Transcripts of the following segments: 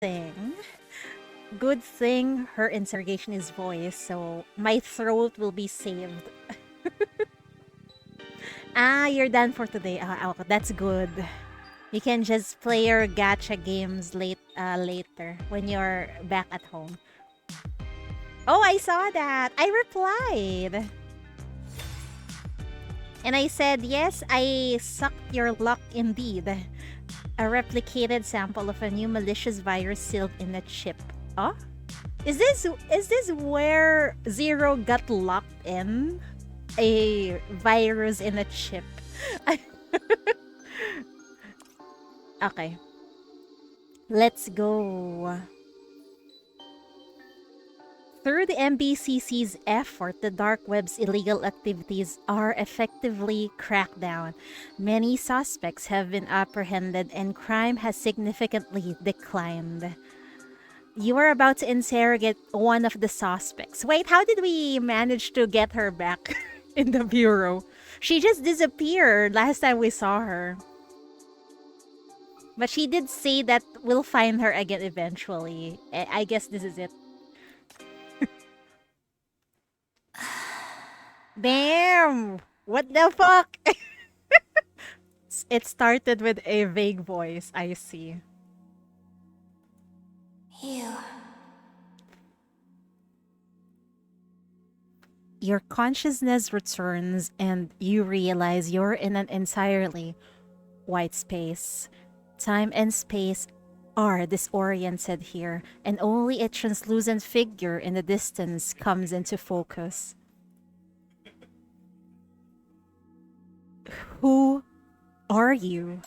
thing. Good thing her interrogation is voice, so my throat will be saved. Ah, you're done for today. That's good. You can just play your gacha games later when you're back at home. Oh, I saw that. I replied. And I said, yes, I sucked your luck indeed. A replicated sample of a new malicious virus sealed in a chip. Oh? Is this where Zero got locked in? A virus in a chip. Okay. Let's go. Through the MBCC's effort, the dark web's illegal activities are effectively cracked down. Many suspects have been apprehended and crime has significantly declined. You were about to interrogate one of the suspects. Wait, how did we manage to get her back in the bureau? She just disappeared last time we saw her. But she did say that we'll find her again eventually. I guess this is it. Damn! What the fuck? It started with a vague voice, I see. You. Your consciousness returns and you realize you're in an entirely white space. Time and space are disoriented here, and only a translucent figure in the distance comes into focus. Who are you?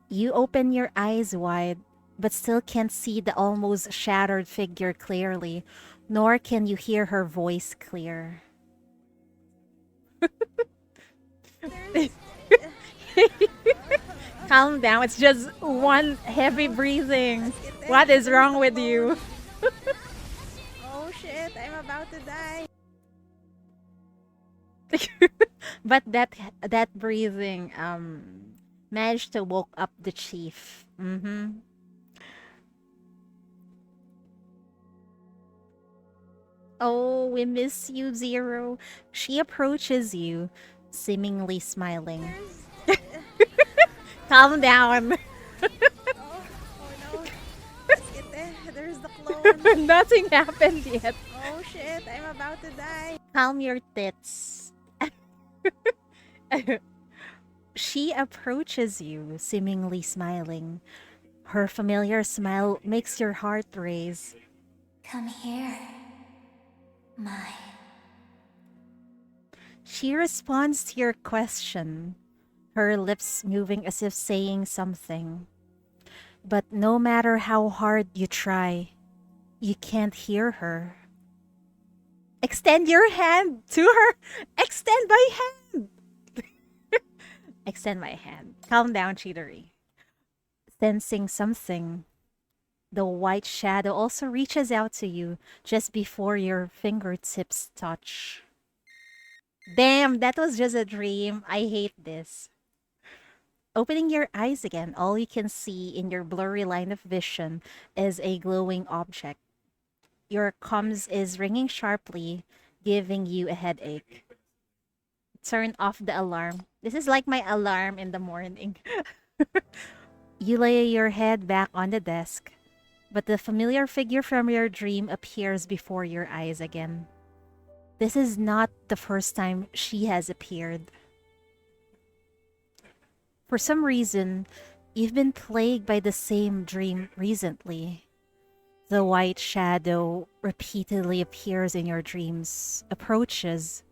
You open your eyes wide, but still can't see the almost shattered figure clearly, nor can you hear her voice clear. Calm down, it's just one heavy breathing. What is wrong with you? Oh shit, I'm about to die. But that breathing managed to woke up the chief. Oh, we miss you, Zero. She approaches you, seemingly smiling. Calm down. Oh no. There's the clone. Nothing happened yet. Oh shit, I'm about to die. Calm your tits. She approaches you, seemingly smiling. Her familiar smile makes your heart race. Come here. My. She responds to your question, her lips moving as if saying something. But no matter how hard you try, you can't hear her. Extend your hand to her. Extend my hand. Extend my hand. Calm down, Cheatery. Sensing something, the white shadow also reaches out to you just before your fingertips touch. Damn, that was just a dream. I hate this. Opening your eyes again, all you can see in your blurry line of vision is a glowing object. Your comms is ringing sharply, giving you a headache. Turn off the alarm. This is like my alarm in the morning. You lay your head back on the desk, but the familiar figure from your dream appears before your eyes again. This is not the first time she has appeared. For some reason, you've been plagued by the same dream recently. The white shadow repeatedly appears in your dreams, approaches,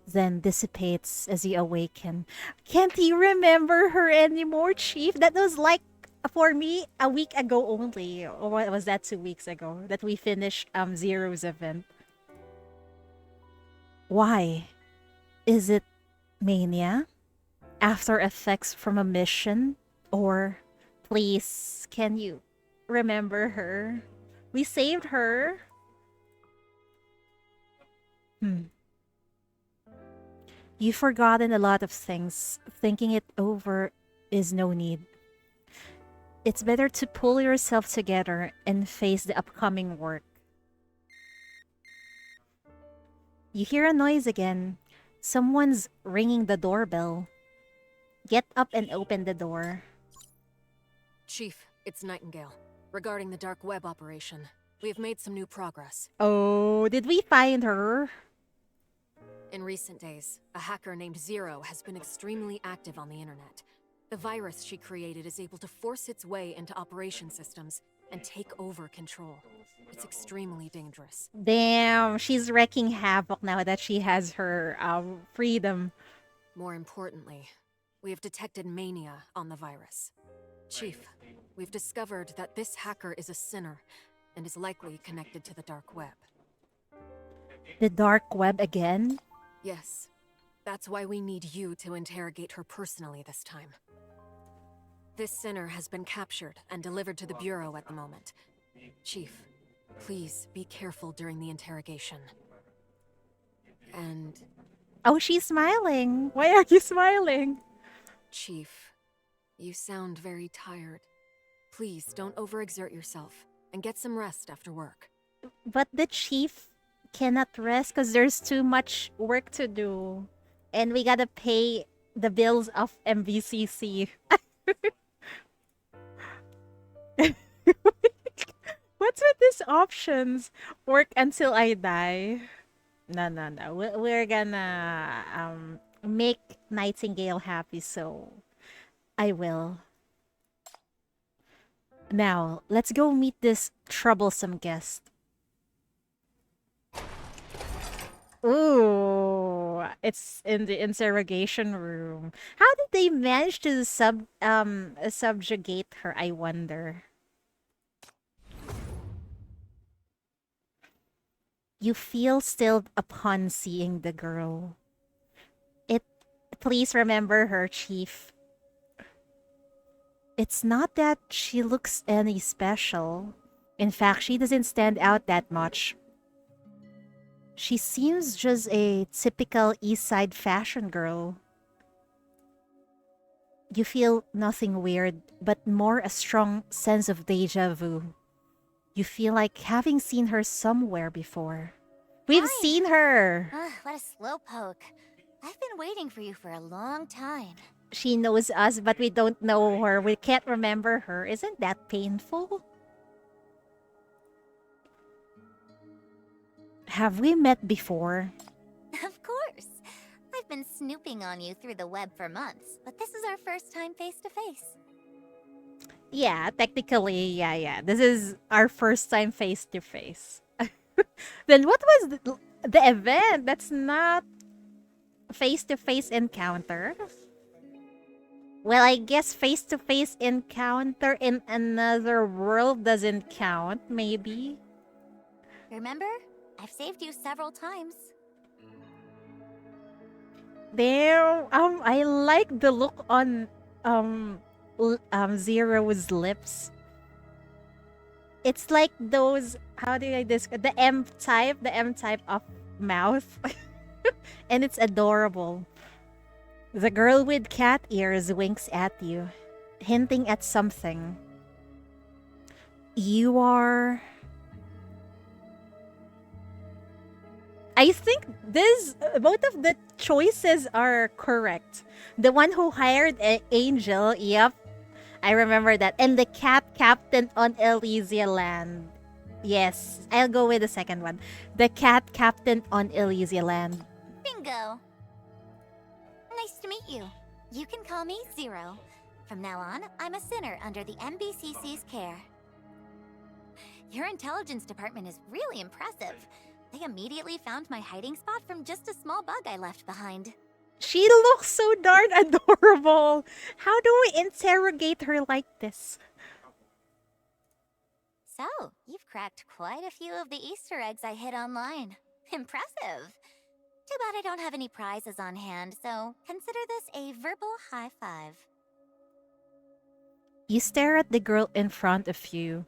then dissipates as you awaken. Can't you remember her anymore, Chief? That was like, for me, a week ago only. Or what was that, 2 weeks ago? That we finished Zero's event. Why? Is it mania? After effects from a mission? Or, please, can you remember her? We saved her. You've forgotten a lot of things. Thinking it over is no need. It's better to pull yourself together and face the upcoming work. You hear a noise again. Someone's ringing the doorbell. Get up and open the door. Chief, it's Nightingale. Regarding the dark web operation, we have made some new progress. Oh, did we find her? In recent days, a hacker named Zero has been extremely active on the internet. The virus she created is able to force its way into operation systems and take over control. It's extremely dangerous. Damn, she's wreaking havoc now that she has her freedom. More importantly, we have detected mania on the virus. Chief, we've discovered that this hacker is a sinner and is likely connected to the dark web. The dark web again? Yes, that's why we need you to interrogate her personally this time. This sinner has been captured and delivered to the Bureau at the moment. Chief, please be careful during the interrogation. And... Oh, she's smiling. Why are you smiling? Chief, you sound very tired. Please don't overexert yourself and get some rest after work. But the chief cannot rest because there's too much work to do. And we gotta pay the bills of MVCC. What's with these options? Work until I die. No, no, no. We're gonna make Nightingale happy, so I will. Now, let's go meet this troublesome guest. Ooh, it's in the interrogation room. How did they manage to subjugate her, I wonder? You feel stilled upon seeing the girl. Please remember her, Chief. It's not that she looks any special. In fact, she doesn't stand out that much. She seems just a typical East Side fashion girl. You feel nothing weird, but more a strong sense of deja vu. You feel like having seen her somewhere before. We've Hi. seen her! What a slowpoke. I've been waiting for you for a long time. She knows us, but we don't know her. We can't remember her. Isn't that painful? Have we met before? Of course. I've been snooping on you through the web for months, but this is our first time face to face. Yeah, technically, yeah. This is our first time face to face. Then what was the event? That's not face to face encounter. Well, I guess face to face encounter in another world doesn't count, maybe. Remember? I've saved you several times. Damn, I like the look on Zero's lips. It's like those, how do I describe, the M type of mouth. And it's adorable. The girl with cat ears winks at you, hinting at something. You are... I think both of the choices are correct. The one who hired Angel, yep, I remember that. And the cat captain on Elysia Land. Yes, I'll go with the second one. The cat captain on Elysia Land. Bingo! Nice to meet you. You can call me Zero. From now on, I'm a sinner under the MBCC's care. Your intelligence department is really impressive. They immediately found my hiding spot from just a small bug I left behind. She looks so darn adorable. How do we interrogate her like this? So, you've cracked quite a few of the Easter eggs I hid online. Impressive! Too bad I don't have any prizes on hand, so consider this a verbal high five. You stare at the girl in front of you.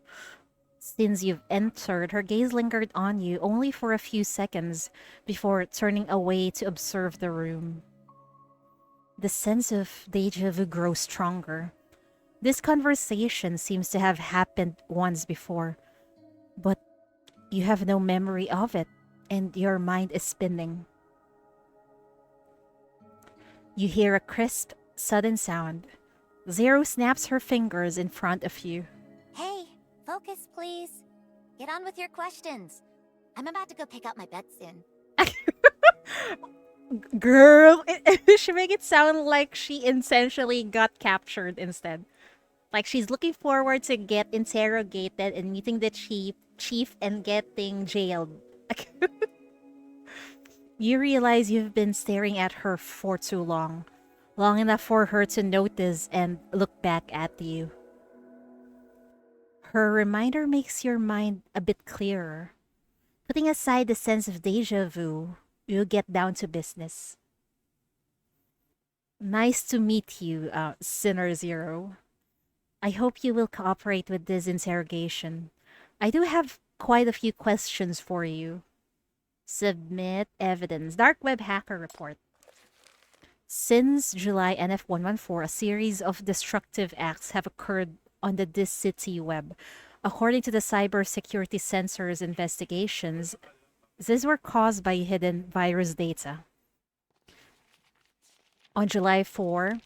Since you've entered, her gaze lingered on you only for a few seconds before turning away to observe the room. The sense of deja vu grows stronger. This conversation seems to have happened once before, but you have no memory of it, and your mind is spinning. You hear a crisp, sudden sound. Zero snaps her fingers in front of you. Hey, focus, please. Get on with your questions. I'm about to go pick up my bed soon. Girl, she make it sound like she essentially got captured instead. Like she's looking forward to get interrogated and meeting the chief and getting jailed. You realize you've been staring at her for too long. Long enough for her to notice and look back at you. Her reminder makes your mind a bit clearer. Putting aside the sense of deja vu, you get down to business. Nice to meet you, Sinner Zero. I hope you will cooperate with this interrogation. I do have quite a few questions for you. Submit evidence. Dark Web Hacker Report. Since July NF114, a series of destructive acts have occurred on the This City web. According to the Cybersecurity Censor's investigations, these were caused by hidden virus data. On July 4,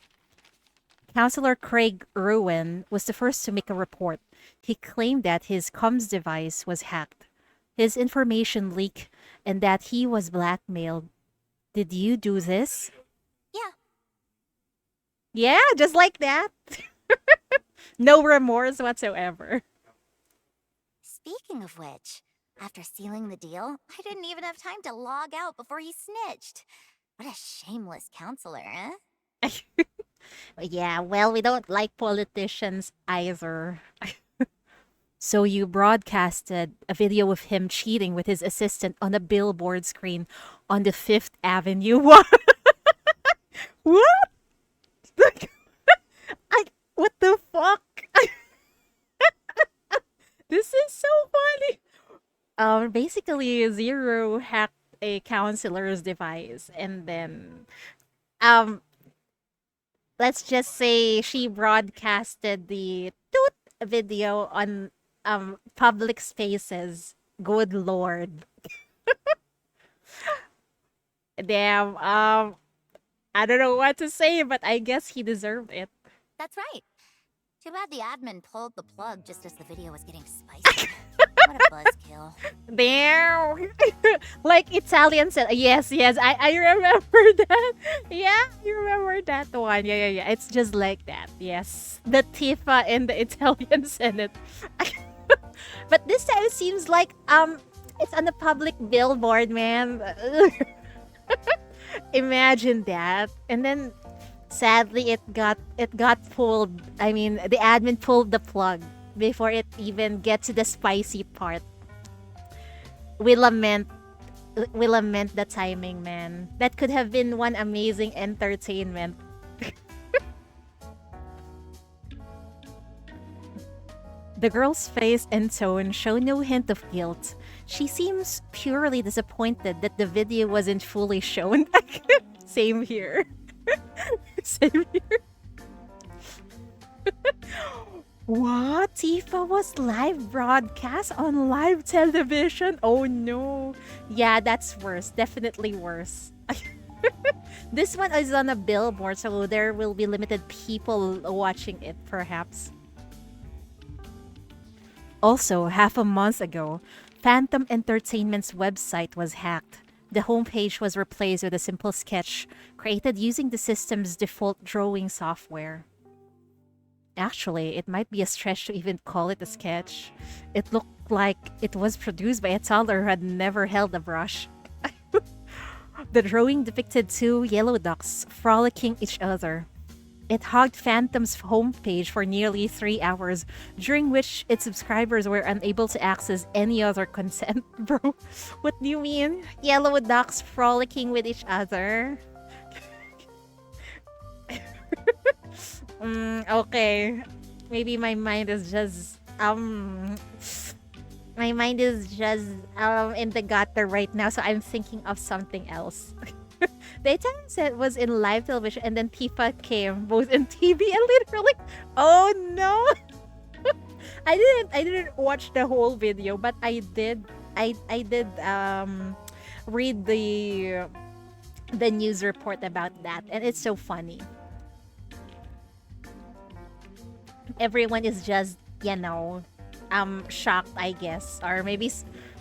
Councillor Craig Irwin was the first to make a report. He claimed that his comms device was hacked, his information leaked, and that he was blackmailed. Did you do this? Yeah. Yeah, just like that. No remorse whatsoever. Speaking of which, after sealing the deal, I didn't even have time to log out before he snitched. What a shameless counselor, eh? Yeah, well, we don't like politicians either. So you broadcasted a video of him cheating with his assistant on a billboard screen on the Fifth Avenue. What? What? What the fuck? This is so funny. Basically, Zero hacked a counselor's device, and then, um, let's just say she broadcasted the toot video on public spaces. Good lord. Damn. I don't know what to say, but I guess he deserved it. That's right. Too bad the admin pulled the plug just as the video was getting spicy. What a buzzkill. Damn. Like Italian said. Yes, I remember that. Yeah, I remember that one. Yeah. It's just like that. Yes. The Tifa and the Italian Senate. But this time it seems like it's on a public billboard, man. Imagine that. And then sadly it got pulled. I mean, the admin pulled the plug before it even gets to the spicy part. We lament the timing, man. That could have been one amazing entertainment. The girl's face and tone show no hint of guilt. She seems purely disappointed that the video wasn't fully shown. Same here. Same here. What? Tifa was live broadcast on live television? Oh no. Yeah, that's worse. Definitely worse. This one is on a billboard, so there will be limited people watching it, perhaps. Also, half a month ago, Phantom Entertainment's website was hacked. The homepage was replaced with a simple sketch created using the system's default drawing software. Actually, it might be a stretch to even call it a sketch. It looked like it was produced by a toddler who had never held a brush. The drawing depicted two yellow ducks frolicking each other. It hogged Phantom's homepage for nearly 3 hours, during which its subscribers were unable to access any other content. Bro, what do you mean? Yellow ducks frolicking with each other? Okay. Maybe my mind is just in the gutter right now, so I'm thinking of something else. The Italian set was in live television, and then Tifa came both in TV and literally. Oh no! I didn't watch the whole video, but I did read the news report about that, and it's so funny. Everyone is just, shocked, I guess, or maybe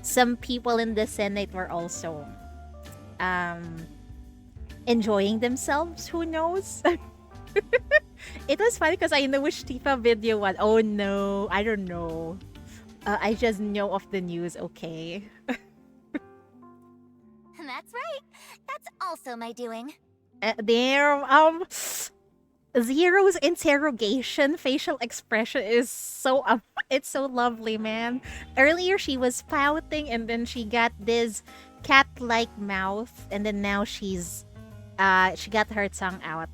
some people in the Senate were also um enjoying themselves. Who knows? It was funny because I know which Tifa video was. Oh no, I don't know. I just know of the news. Okay. That's right. That's also my doing. There. Zero's interrogation facial expression is so it's so lovely, man. Earlier she was pouting and then she got this cat-like mouth and then now she got her tongue out.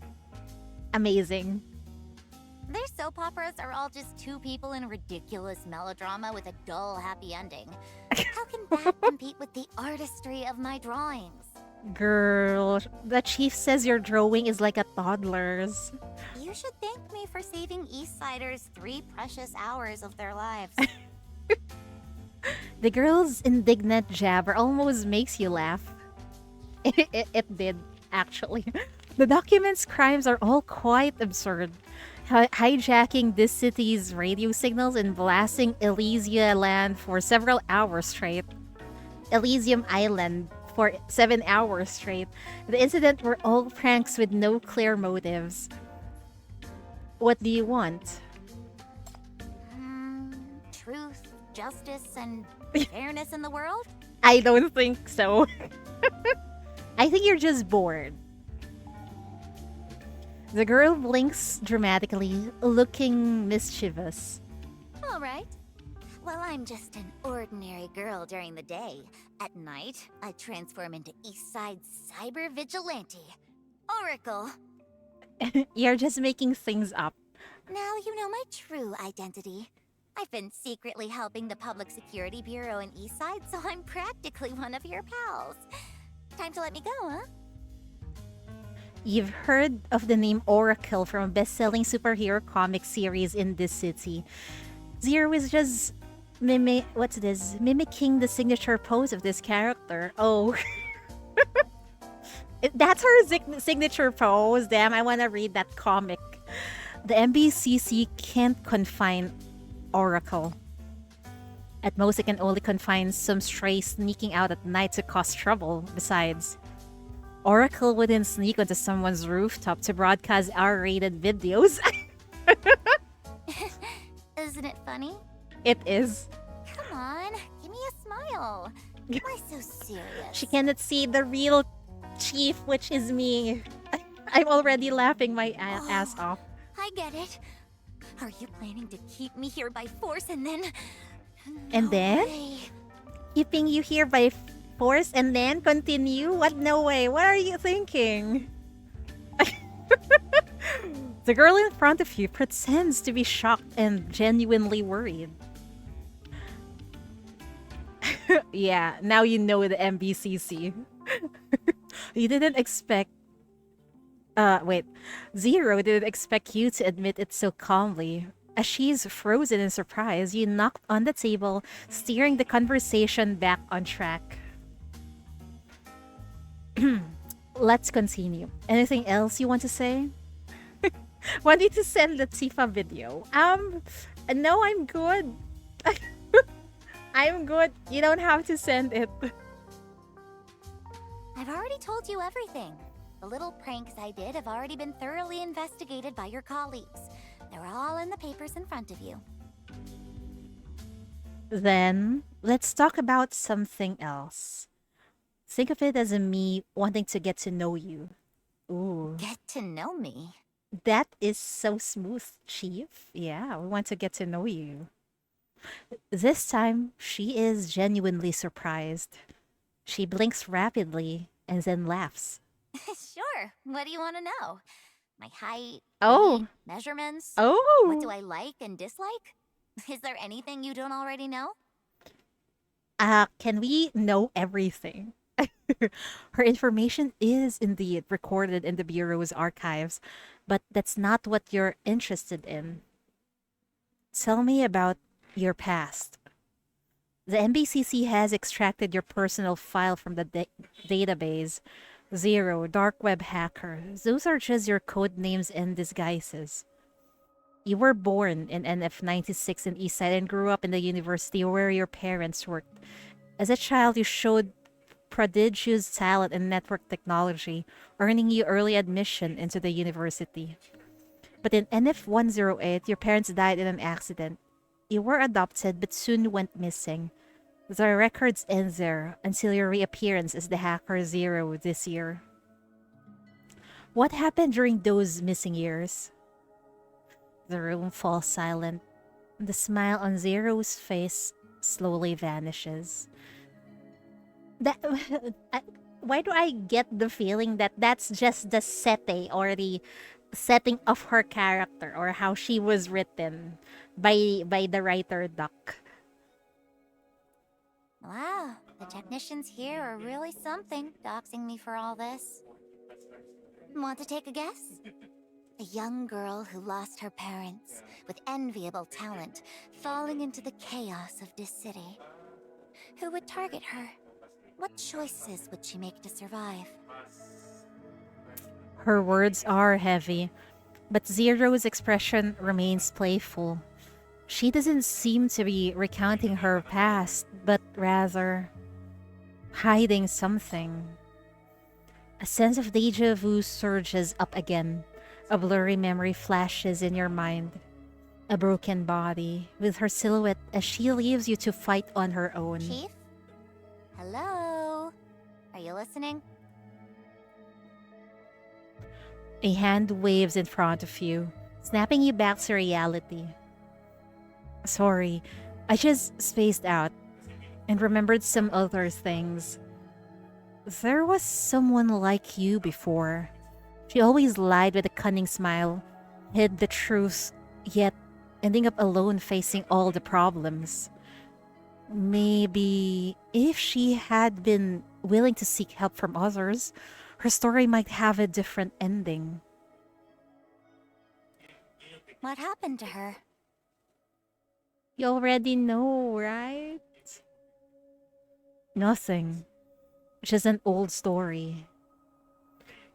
Amazing. Their soap operas are all just two people in ridiculous melodrama with a dull, happy ending. How can that compete with the artistry of my drawings? Girl, the chief says your drawing is like a toddler's. You should thank me for saving Eastsiders 3 precious hours of their lives. The girl's indignant jabber almost makes you laugh. It did, actually. The document's crimes are all quite absurd. Hijacking this city's radio signals and blasting Elysia land for several hours straight. Elysium Island for 7 hours straight. The incident were all pranks with no clear motives. What do you want? Truth, justice, and fairness in the world? I don't think so. I think you're just bored. The girl blinks dramatically, looking mischievous. All right. Well, I'm just an ordinary girl during the day. At night, I transform into Eastside Cyber Vigilante. Oracle. You're just making things up. Now you know my true identity. I've been secretly helping the Public Security Bureau in Eastside, so I'm practically one of your pals. Time to let me go, huh? You've heard of the name Oracle from a best-selling superhero comic series in this city. Zero is just mimicking the signature pose of this character. Oh. That's her signature pose. Damn, I want to read that comic. The MBCC can't confine Oracle. At most, it can only confine some stray sneaking out at night to cause trouble. Besides, Oracle wouldn't sneak onto someone's rooftop to broadcast R-rated videos. Isn't it funny? It is. Come on, give me a smile. Why so serious? She cannot see the real chief, which is me. I'm already laughing my ass off. I get it. Are you planning to keep me here by force and then... And then? way. Keeping you here by force and then continue? What? No way. What are you thinking? The girl in front of you pretends to be shocked and genuinely worried. Yeah, now you know the MBCC. You didn't expect... wait. Zero didn't expect you to admit it so calmly. As she's frozen in surprise, you knocked on the table, steering the conversation back on track. Let's continue. Anything else you want to say? Want me to send the Tifa video? No, I'm good. I'm good. You don't have to send it. I've already told you everything. The little pranks I did have already been thoroughly investigated by your colleagues. They're all in the papers in front of you. Then, let's talk about something else. Think of it as a me wanting to get to know you. Ooh. Get to know me. That is so smooth, Chief. Yeah, we want to get to know you. This time, she is genuinely surprised. She blinks rapidly and then laughs. Sure. What do you want to know? My height? Oh. weight, measurements? Oh. What do I like and dislike? Is there anything you don't already know? Can we know everything? Her information is indeed recorded in the Bureau's archives, but that's not what you're interested in. Tell me about your past. The MBCC has extracted your personal file from the database. Zero, dark web hacker. Those are just your code names and disguises. You were born in NF96 in Eastside and grew up in the university where your parents worked. As a child, you showed prodigious talent in network technology, earning you early admission into the university. But in NF108, your parents died in an accident. You were adopted but soon went missing. The records end there until your reappearance as the Hacker Zero this year. What happened during those missing years? The room falls silent. The smile on Zero's face slowly vanishes. That why do I get the feeling that that's just the setting or the setting of her character or how she was written by the writer Duck? Wow, the technicians here are really something, doxing me for all this. Want to take a guess? A young girl who lost her parents, with enviable talent, falling into the chaos of this city. Who would target her? What choices would she make to survive? Her words are heavy, but Zero's expression remains playful. She doesn't seem to be recounting her past, but rather hiding something. A sense of deja vu surges up again. A blurry memory flashes in your mind. A broken body, with her silhouette as she leaves you to fight on her own. Chief? Hello? Are you listening? A hand waves in front of you, snapping you back to reality. Sorry, I just spaced out and remembered some other things. There was someone like you before. She always lied with a cunning smile, hid the truth, yet ending up alone facing all the problems. Maybe if she had been willing to seek help from others, her story might have a different ending. What happened to her? You already know, right? Nothing. Just an old story.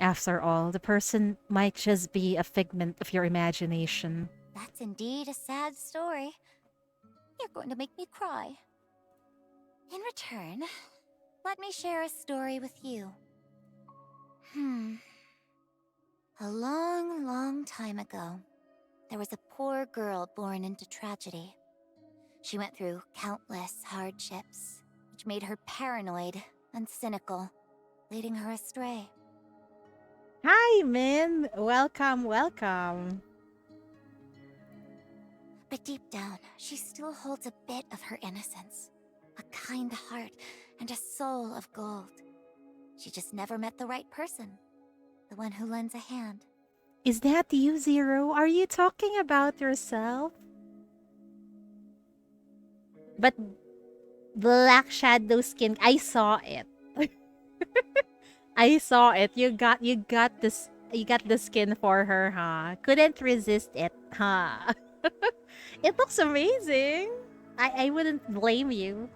After all, the person might just be a figment of your imagination. That's indeed a sad story. You're going to make me cry. In return, let me share a story with you. A long, long time ago, there was a poor girl born into tragedy. She went through countless hardships, which made her paranoid and cynical, leading her astray. Hi, Min. Welcome, welcome. But deep down, she still holds a bit of her innocence, a kind heart, and a soul of gold. She just never met the right person, the one who lends a hand. Is that you, Zero? Are you talking about yourself? But black shadow skin, I saw it. I saw it. You got the skin for her, huh? Couldn't resist it, huh? It looks amazing. I wouldn't blame you.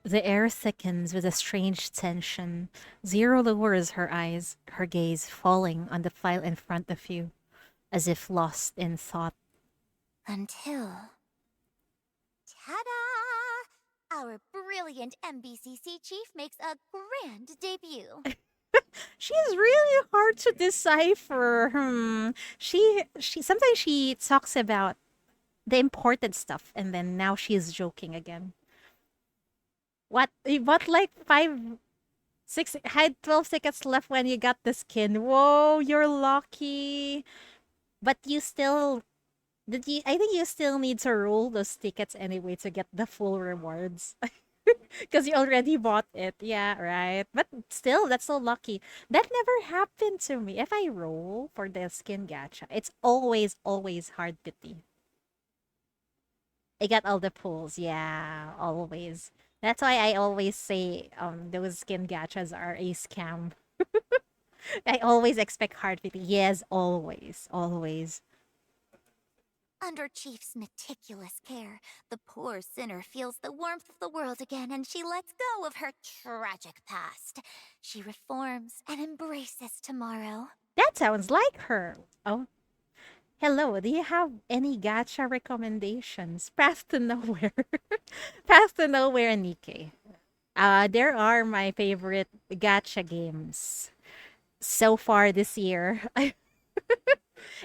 The air thickens with a strange tension. Zero lowers her eyes, her gaze falling on the file in front of you, as if lost in thought. Until... Ta-da! Our brilliant MBCC chief makes a grand debut. She's really hard to decipher. She sometimes she talks about the important stuff and then now she's joking again. What? You bought like 6, had 12 tickets left when you got the skin. Whoa, you're lucky. But you still I think you still need to roll those tickets anyway to get the full rewards. Because you already bought it. Yeah, right. But still, that's so lucky. That never happened to me. If I roll for the skin gacha, it's always hard pity. I got all the pulls. Yeah, always. That's why I always say those skin gachas are a scam. I always expect heart beating. Yes, always, always. Under Chief's meticulous care, the poor sinner feels the warmth of the world again and she lets go of her tragic past. She reforms and embraces tomorrow. That sounds like her. Oh, hello. Do you have any gacha recommendations? Path to nowhere. Path to nowhere and Nikkei. There are my favorite gacha games so far this year.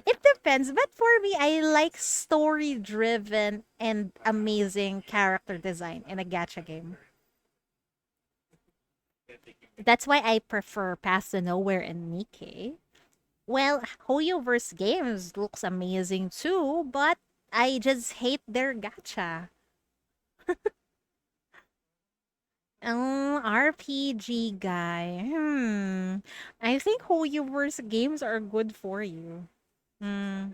It depends, but for me, I like story driven and amazing character design in a gacha game. That's why I prefer Path to Nowhere and Nikkei. Well, Hoyoverse games looks amazing too, but I just hate their gacha. RPG guy. I think Hoyoverse games are good for you. Hmm.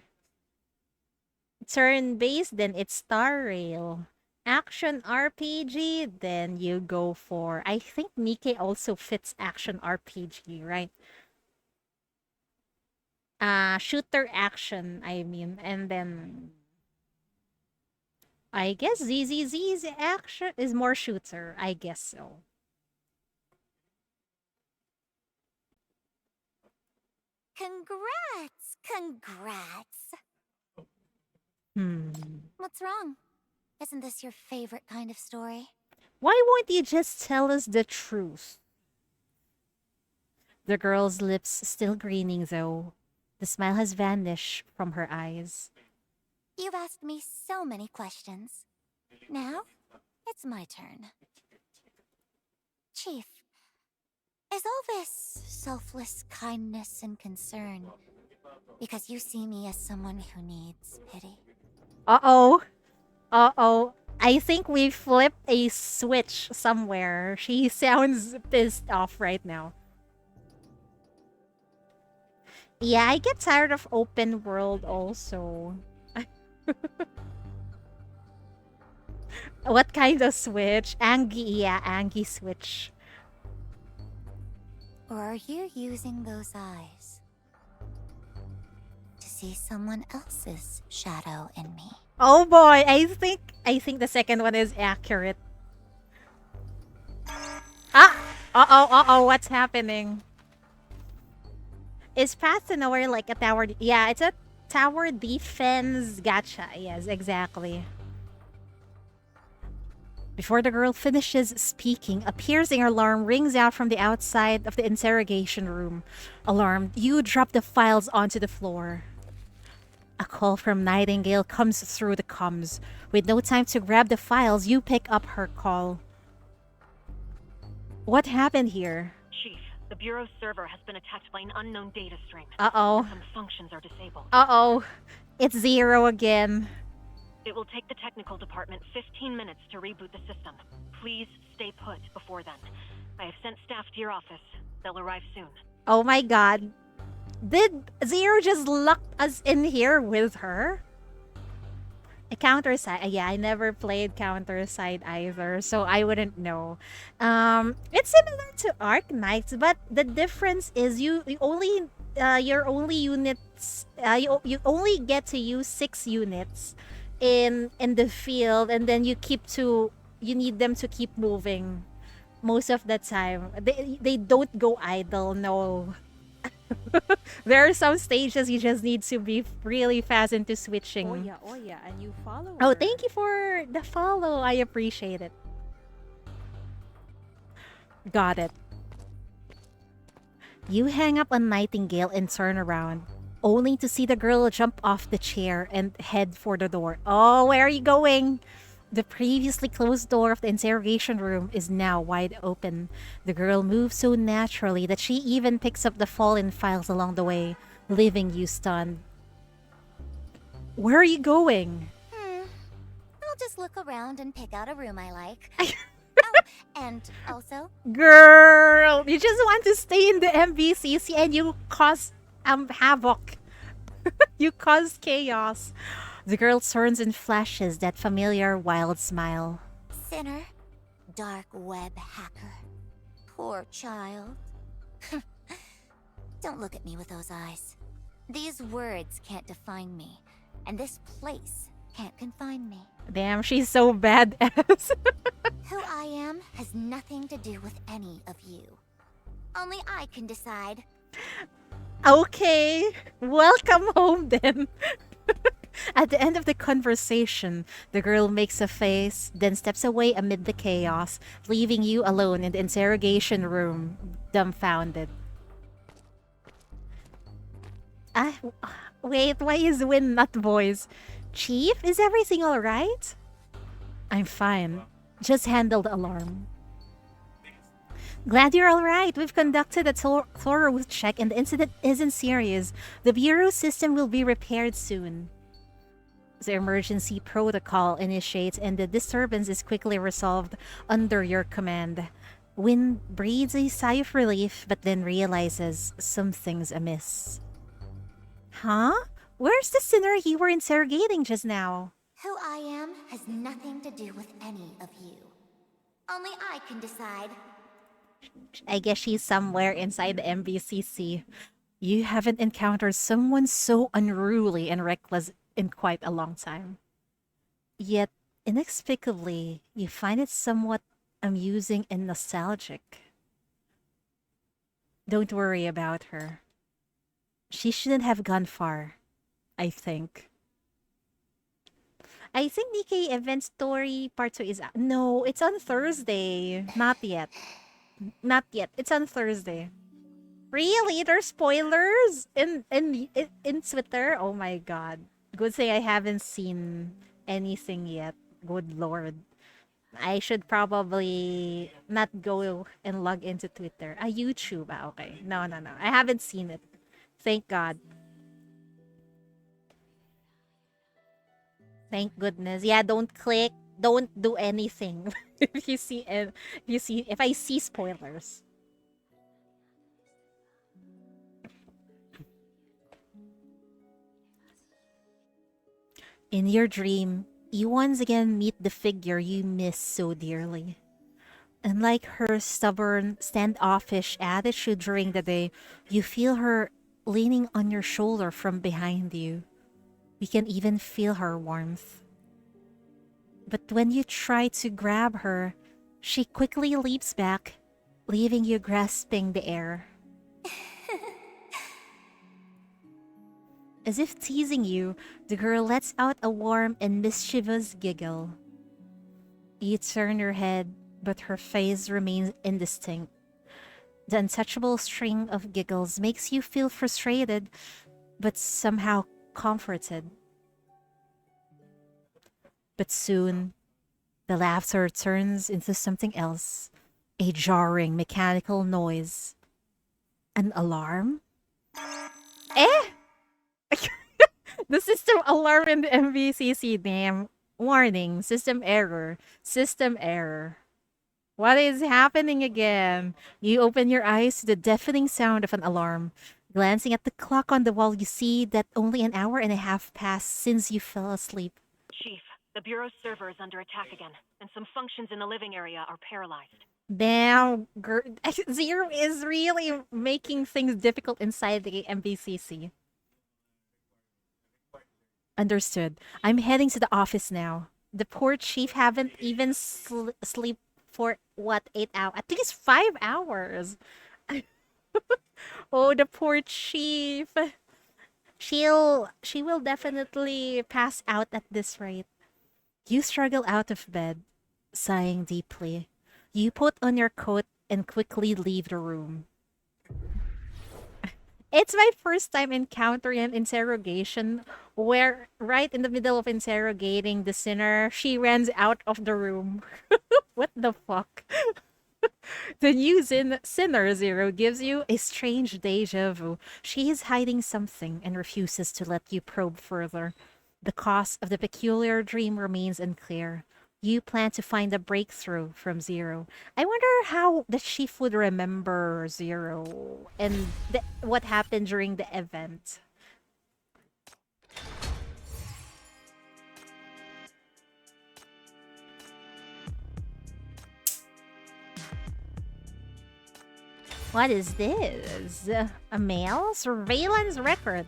Turn-based, then it's Star Rail. Action RPG, then you go for. I think Nikkei also fits action RPG, right? Shooter action, I mean, and then I guess ZZZ's action is more shooter. I guess so. Congrats! Congrats! Hmm. What's wrong? Isn't this your favorite kind of story? Why won't you just tell us the truth? The girl's lips still grinning, though. The smile has vanished from her eyes. You've asked me so many questions. Now, it's my turn. Chief, is all this selfless kindness and concern because you see me as someone who needs pity? Uh-oh. Uh-oh. I think we flipped a switch somewhere. She sounds pissed off right now. Yeah, I get tired of open world also. What kind of switch? Angie, yeah, Angie switch. Or are you using those eyes to see someone else's shadow in me? Oh boy, I think the second one is accurate. Ah! Uh-oh, what's happening? Is Path to Nowhere like a tower? Yeah, it's a tower defense gacha. Yes, exactly. Before the girl finishes speaking, a piercing alarm rings out from the outside of the interrogation room. Alarmed, you drop the files onto the floor. A call from Nightingale comes through the comms. With no time to grab the files, you pick up her call. What happened here? Chief, the Bureau's server has been attacked by an unknown data stream. Uh-oh. Some functions are disabled. Uh-oh. It's Zero again. It will take the technical department 15 minutes to reboot the system. Please stay put before then. I have sent staff to your office. They'll arrive soon. Oh my god. Did Zero just lock us in here with her? A counter side. Yeah, I never played counter side either, so I wouldn't know. It's similar to Arc Knights, but the difference is you only your only units you only get to use 6 units in the field, and then you need them to keep moving most of the time. They don't go idle. No. There are some stages you just need to be really fast into switching. Oh yeah, and you follow Oh, her. thank you for the follow. I appreciate it. Got it. You hang up on Nightingale and turn around, only to see the girl jump off the chair and head for the door. Oh, where are you going? The previously closed door of the interrogation room is now wide open. The girl moves so naturally that she even picks up the fallen files along the way, leaving you stunned. Where are you going? I'll just look around and pick out a room I like. Oh, and also, Girl, you just want to stay in the MBCC and you cause havoc. You cause chaos. The girl turns and flashes that familiar wild smile. Sinner, dark web hacker. Poor child. Don't look at me with those eyes. These words can't define me, and this place can't confine me. Damn, she's so badass. Who I am has nothing to do with any of you. Only I can decide. Okay, welcome home then. At the end of the conversation, the girl makes a face, then steps away amid the chaos, leaving you alone in the interrogation room, dumbfounded. Ah, wait, why is Win not voice? Chief, is everything alright? I'm fine. Just handled the alarm. Glad you're alright. We've conducted a thorough check and the incident isn't serious. The Bureau system will be repaired soon. The emergency protocol initiates and the disturbance is quickly resolved under your command. Win breathes a sigh of relief but then realizes something's amiss. Huh? Where's the sinner you were interrogating just now? Who I am has nothing to do with any of you. Only I can decide. I guess she's somewhere inside the MBCC. You haven't encountered someone so unruly and reckless in quite a long time. Yet, inexplicably, you find it somewhat amusing and nostalgic. Don't worry about her. She shouldn't have gone far, I think. I think DK Event Story Part 2 is... No, it's on Thursday. Not yet. Not yet. It's on Thursday. Really? There's spoilers in Twitter? Oh my god. Good thing I haven't seen anything yet. Good lord. I should probably not go and log into Twitter. YouTube. Okay. No. I haven't seen it. Thank God. Thank goodness. Yeah, don't click. Don't do anything. If I see spoilers. In your dream, you once again meet the figure you miss so dearly. Unlike her stubborn, standoffish attitude during the day, you feel her leaning on your shoulder from behind you. You can even feel her warmth. But when you try to grab her, she quickly leaps back, leaving you grasping the air. As if teasing you, the girl lets out a warm and mischievous giggle. You turn your head, but her face remains indistinct. The untouchable string of giggles makes you feel frustrated, but somehow comforted. But soon, the laughter turns into something else. A jarring mechanical noise. An alarm? Eh? The system alarm in the MVCC, damn. Warning, system error. System error. What is happening again? You open your eyes to the deafening sound of an alarm. Glancing at the clock on the wall, you see that only an hour and a half passed since you fell asleep. Chief, the Bureau's server is under attack again, and some functions in the living area are paralyzed. Damn, Zero is really making things difficult inside the MVCC. Understood. I'm heading to the office now. The poor chief haven't even sleep for what, 8 hours? At least 5 hours. Oh, the poor chief. She will definitely pass out at this rate. You struggle out of bed, sighing deeply. You put on your coat and quickly leave the room. It's my first time encountering an interrogation where right in the middle of interrogating the sinner, she runs out of the room. What the fuck? The new Sinner Zero gives you a strange deja vu. She is hiding something and refuses to let you probe further. The cause of the peculiar dream remains unclear. You plan to find a breakthrough from Zero. I wonder how the chief would remember Zero and what happened during the event. What is this? A male surveillance record.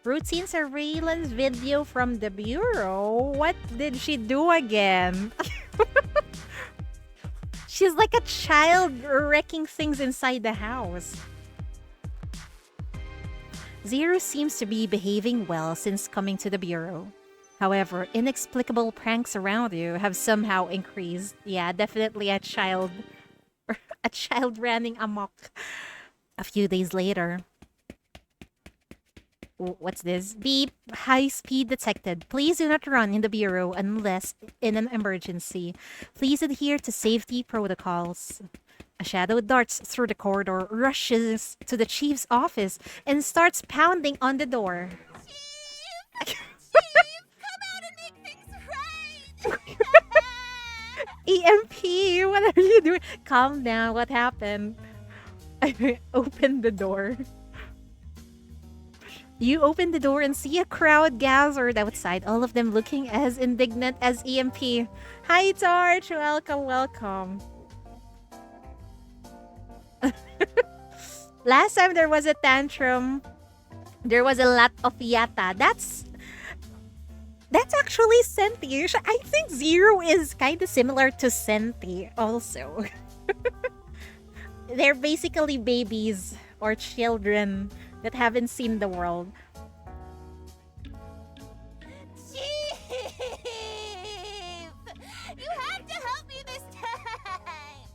Routine surveillance video from the bureau. What did she do again? She's like a child wrecking things inside the house. Zero seems to be behaving well since coming to the bureau. However, inexplicable pranks around you have somehow increased. Yeah, definitely a child running amok. A few days later. What's this? Beep. High speed detected. Please do not run in the bureau unless in an emergency. Please adhere to safety protocols. A shadow darts through the corridor, rushes to the chief's office, and starts pounding on the door. Chief! Chief! Come out and make things right! EMP, what are you doing? Calm down, what happened? I opened the door. You open the door and see a crowd gathered outside, all of them looking as indignant as EMP. Hi, Torch! Welcome, welcome. Last time there was a tantrum, there was a lot of yata. That's actually Senti. I think Zero is kind of similar to Senti also. They're basically babies or children that haven't seen the world. Chief! You have to help me this time!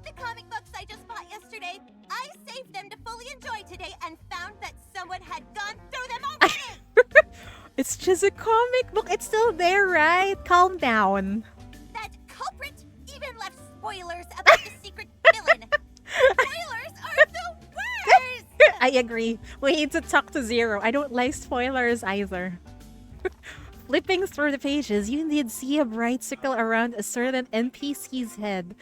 The comic books I just bought yesterday, I saved them to fully enjoy today and found that someone had gone through them already! It's just a comic book. It's still there, right? Calm down. That culprit even left spoilers about the secret villain. Spoilers are the worst! I agree. We need to talk to Zero. I don't like spoilers either. Flipping through the pages, you did see a bright circle around a certain NPC's head.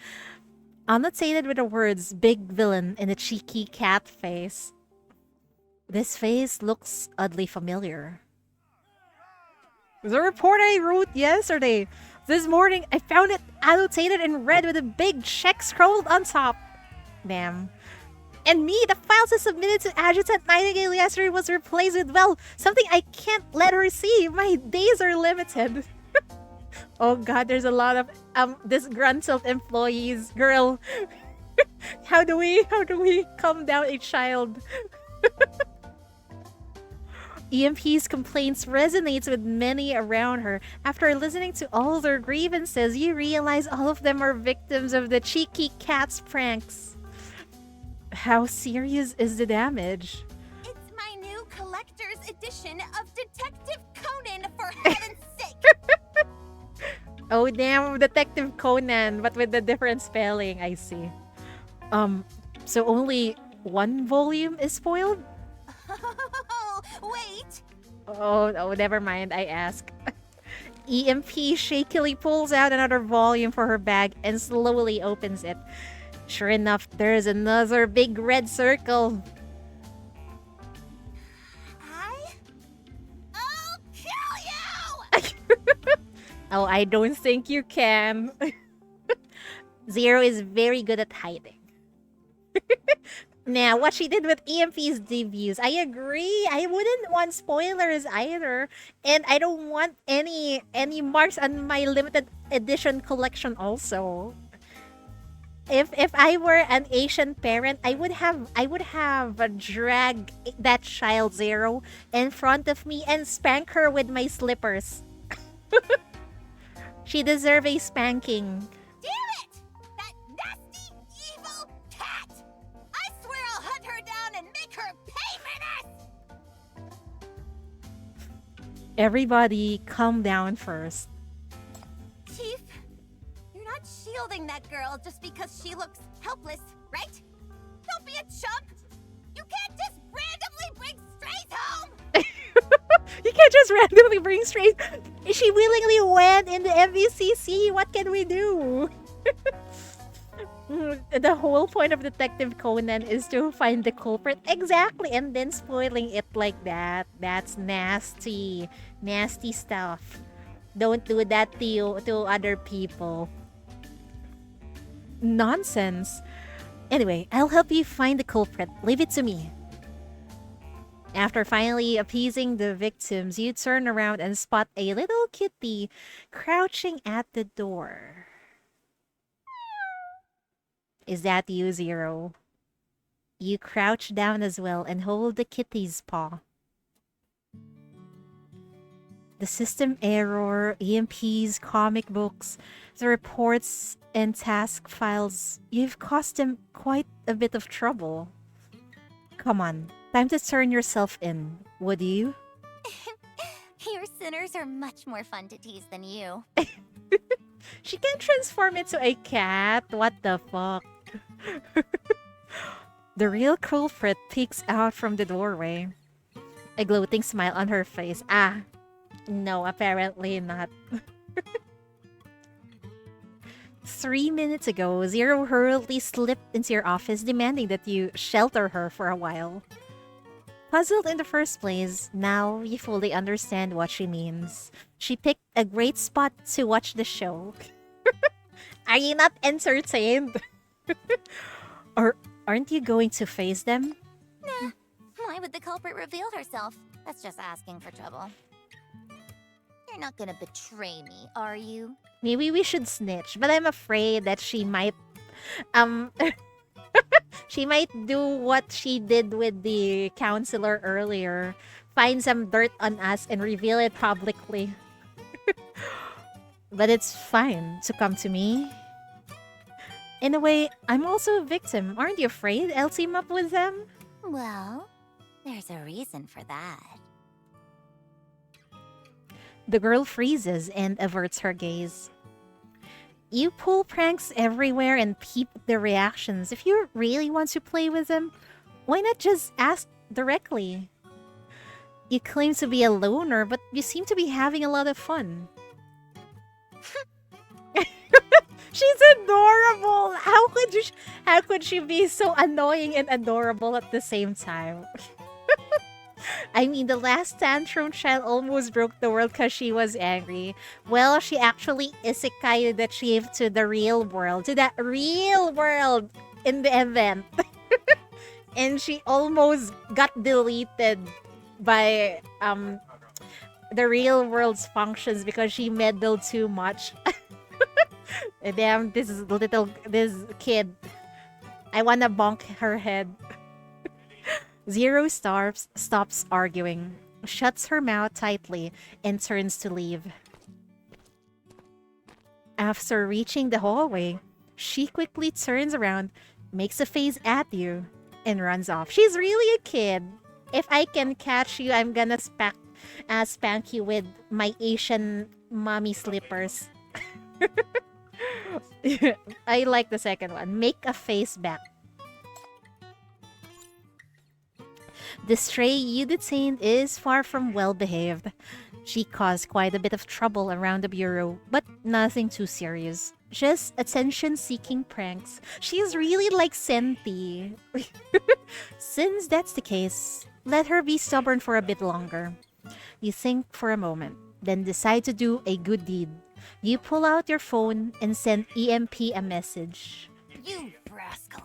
Annotated with the words "Big Villain" in a cheeky cat face. This face looks oddly familiar. The report I wrote yesterday. This morning, I found it annotated in red with a big check scrolled on top. Damn. And me, the files I submitted to Adjutant Nightingale yesterday was replaced with, well, something I can't let her see. My days are limited. Oh god, there's a lot of disgruntled employees. Girl, how do we calm down a child? EMP's complaints resonates with many around her. After listening to all their grievances, you realize all of them are victims of the cheeky cat's pranks. How serious is the damage? It's my new collector's edition of Detective Conan, for heaven's sake! Oh damn, Detective Conan, but with the different spelling, I see. So only one volume is spoiled? Oh, wait! Oh, never mind, I ask. EMP shakily pulls out another volume for her bag and slowly opens it. Sure enough, there's another big red circle. I'll kill you! Oh, I don't think you can. Zero is very good at hiding. Now, what she did with EMP's debuts, I agree. I wouldn't want spoilers either. And I don't want any marks on my limited edition collection also. If I were an Asian parent, I would have drag that child Zero in front of me and spank her with my slippers. She deserves a spanking. Damn it! That nasty, evil cat! I swear I'll hunt her down and make her pay for this! Everybody calm down first. Chief, you're not shielding that girl just because she looks helpless, right? Don't be a chump! You can't just randomly bring strays home! You can't just randomly bring strays. She willingly went in the MVCC. What can we do? The whole point of Detective Conan is to find the culprit. Exactly. And then spoiling it like that. That's nasty. Nasty stuff. Don't do that to other people. Nonsense. Anyway, I'll help you find the culprit. Leave it to me. After finally appeasing the victims, you turn around and spot a little kitty crouching at the door. Is that you, Zero? You crouch down as well and hold the kitty's paw. The system error, EMPs, comic books, the reports, and task files, you've caused them quite a bit of trouble. Come on, time to turn yourself in, would you? Your sinners are much more fun to tease than you. She can transform into a cat, what the fuck? The real culprit peeks out from the doorway. A gloating smile on her face. Ah, no, apparently not. 3 minutes ago, Zero hurriedly slipped into your office demanding that you shelter her for a while. Puzzled in the first place, now you fully understand what she means. She picked a great spot to watch the show. Are you not entertained? Or aren't you going to face them? Nah, why would the culprit reveal herself? That's just asking for trouble. You're not gonna betray me, are you? Maybe we should snitch, but I'm afraid that she might she might do what she did with the counselor earlier. Find some dirt on us and reveal it publicly. But it's fine to come to me. In a way, I'm also a victim. Aren't you afraid I'll team up with them? Well, there's a reason for that. The girl freezes and averts her gaze. You pull pranks everywhere and peep at the reactions. If you really want to play with them, why not just ask directly? You claim to be a loner, but you seem to be having a lot of fun. She's adorable! How could she be so annoying and adorable at the same time? I mean, the last tantrum child almost broke the world because she was angry. Well, she actually isekai'd achieved to the real world. To that real world in the event. And she almost got deleted by the real world's functions because she meddled too much. Damn, this kid. I wanna bonk her head. Zero stops arguing, shuts her mouth tightly, and turns to leave. After reaching the hallway, she quickly turns around, makes a face at you, and runs off. She's really a kid. If I can catch you, I'm gonna spank you with my Asian mommy slippers. I like the second one. Make a face back. The stray you detained is far from well-behaved. She caused quite a bit of trouble around the bureau, but nothing too serious. Just attention-seeking pranks. She's really like Senti. Since that's the case, let her be stubborn for a bit longer. You think for a moment, then decide to do a good deed. You pull out your phone and send EMP a message. You rascal.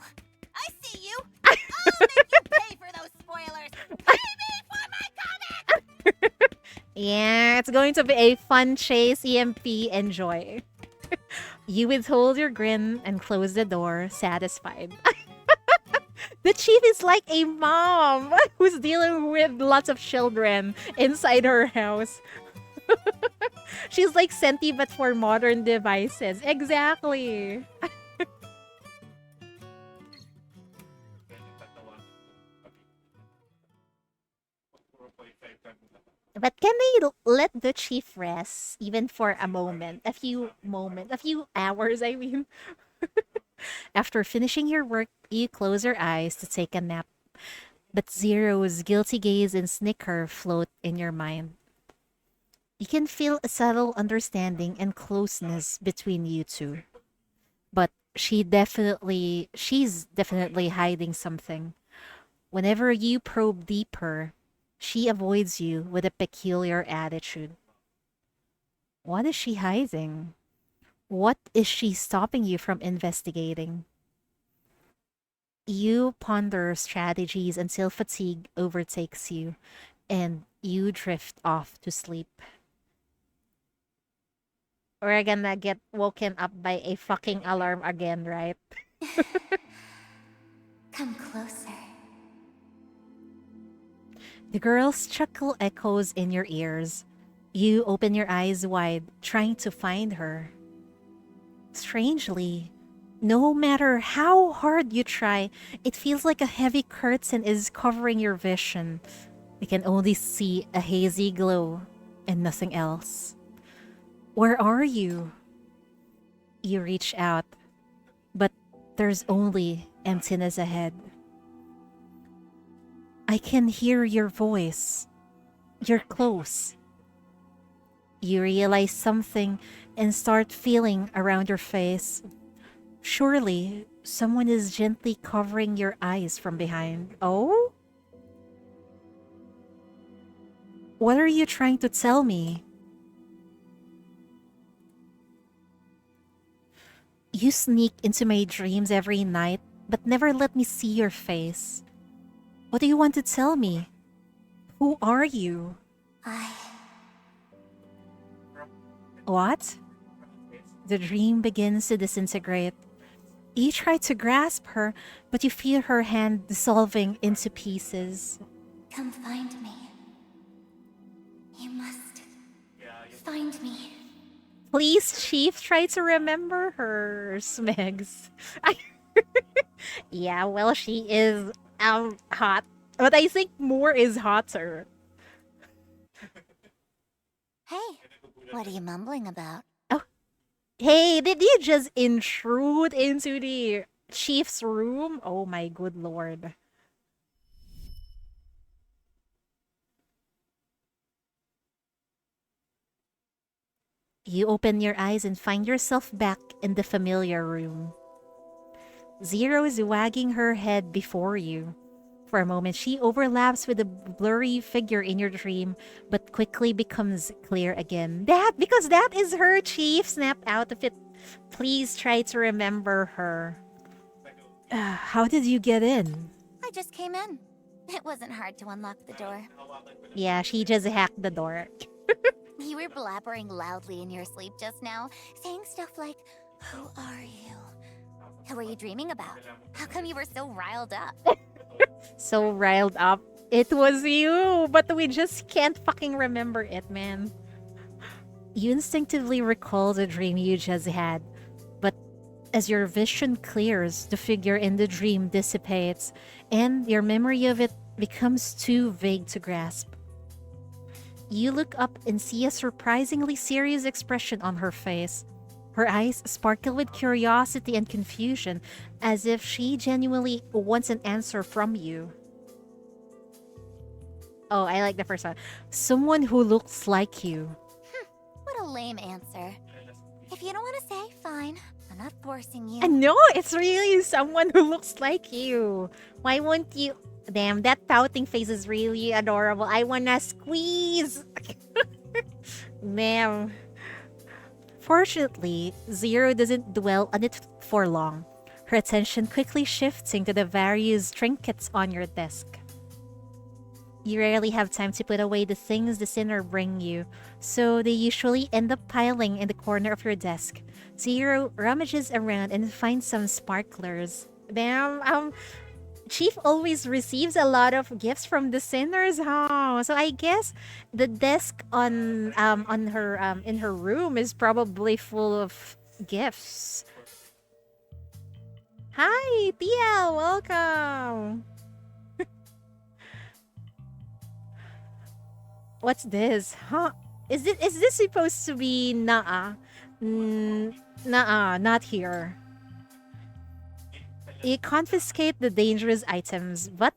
I see you. I'll make you pay for those spoilers. Pay me for my comic! Yeah, it's going to be a fun chase, EMP. Enjoy. You withhold your grin and close the door, satisfied. The chief is like a mom who's dealing with lots of children inside her house. She's like Senti but for modern devices. Exactly. But can they let the chief rest even for a moment? A few hours, I mean. After finishing your work, you close your eyes to take a nap. But Zero's guilty gaze and snicker float in your mind. You can feel a subtle understanding and closeness between you two. But she's definitely hiding something. Whenever you probe deeper, she avoids you with a peculiar attitude. What is she hiding? What is she stopping you from investigating? You ponder strategies until fatigue overtakes you and you drift off to sleep. We're gonna get woken up by a fucking alarm again, right? Come closer. The girl's chuckle echoes in your ears. You open your eyes wide, trying to find her. Strangely, no matter how hard you try, it feels like a heavy curtain is covering your vision. You can only see a hazy glow and nothing else. Where are you? You reach out, but there's only emptiness ahead. I can hear your voice. You're close. You realize something and start feeling around your face. Surely, someone is gently covering your eyes from behind. Oh? What are you trying to tell me? You sneak into my dreams every night, but never let me see your face. What do you want to tell me? Who are you? I... What? The dream begins to disintegrate. You try to grasp her, but you feel her hand dissolving into pieces. Come find me. You must... find me. Please, Chief, try to remember her, Smegs. Yeah, well, she is hot, but I think more is hotter. Hey, what are you mumbling about? Oh, hey, did you just intrude into the Chief's room? Oh my good lord. You open your eyes and find yourself back in the familiar room. Zero is wagging her head before you. For a moment, she overlaps with the blurry figure in your dream, but quickly becomes clear again. Because that is her, Chief. Snap out of it. Please try to remember her. How did you get in? I just came in. It wasn't hard to unlock the door. Yeah, she just hacked the door. You were blabbering loudly in your sleep just now, saying stuff like, "Who are you? Who are you dreaming about? How come you were so riled up?" So riled up. It was you, but we just can't fucking remember it, man. You instinctively recall the dream you just had, but as your vision clears, the figure in the dream dissipates, and your memory of it becomes too vague to grasp. You look up and see a surprisingly serious expression on her face. Her eyes sparkle with curiosity and confusion, as if she genuinely wants an answer from you. Oh, I like the first one. Someone who looks like you. What a lame answer. If you don't want to say, fine. I'm not forcing you. And no, it's really someone who looks like you. Why won't you? Damn, that pouting face is really adorable. I wanna squeeze. Damn. Fortunately, Zero doesn't dwell on it for long, her attention quickly shifting to the various trinkets on your desk. You rarely have time to put away the things the sinner bring you, so they usually end up piling in the corner of your desk. Zero rummages around and finds some sparklers. Damn, Chief always receives a lot of gifts from the sinners, huh? So I guess the desk on her in her room is probably full of gifts. Hi, Tia, welcome. What's this? Huh? Is this supposed to be Naa? Naa, not here. You confiscate the dangerous items, but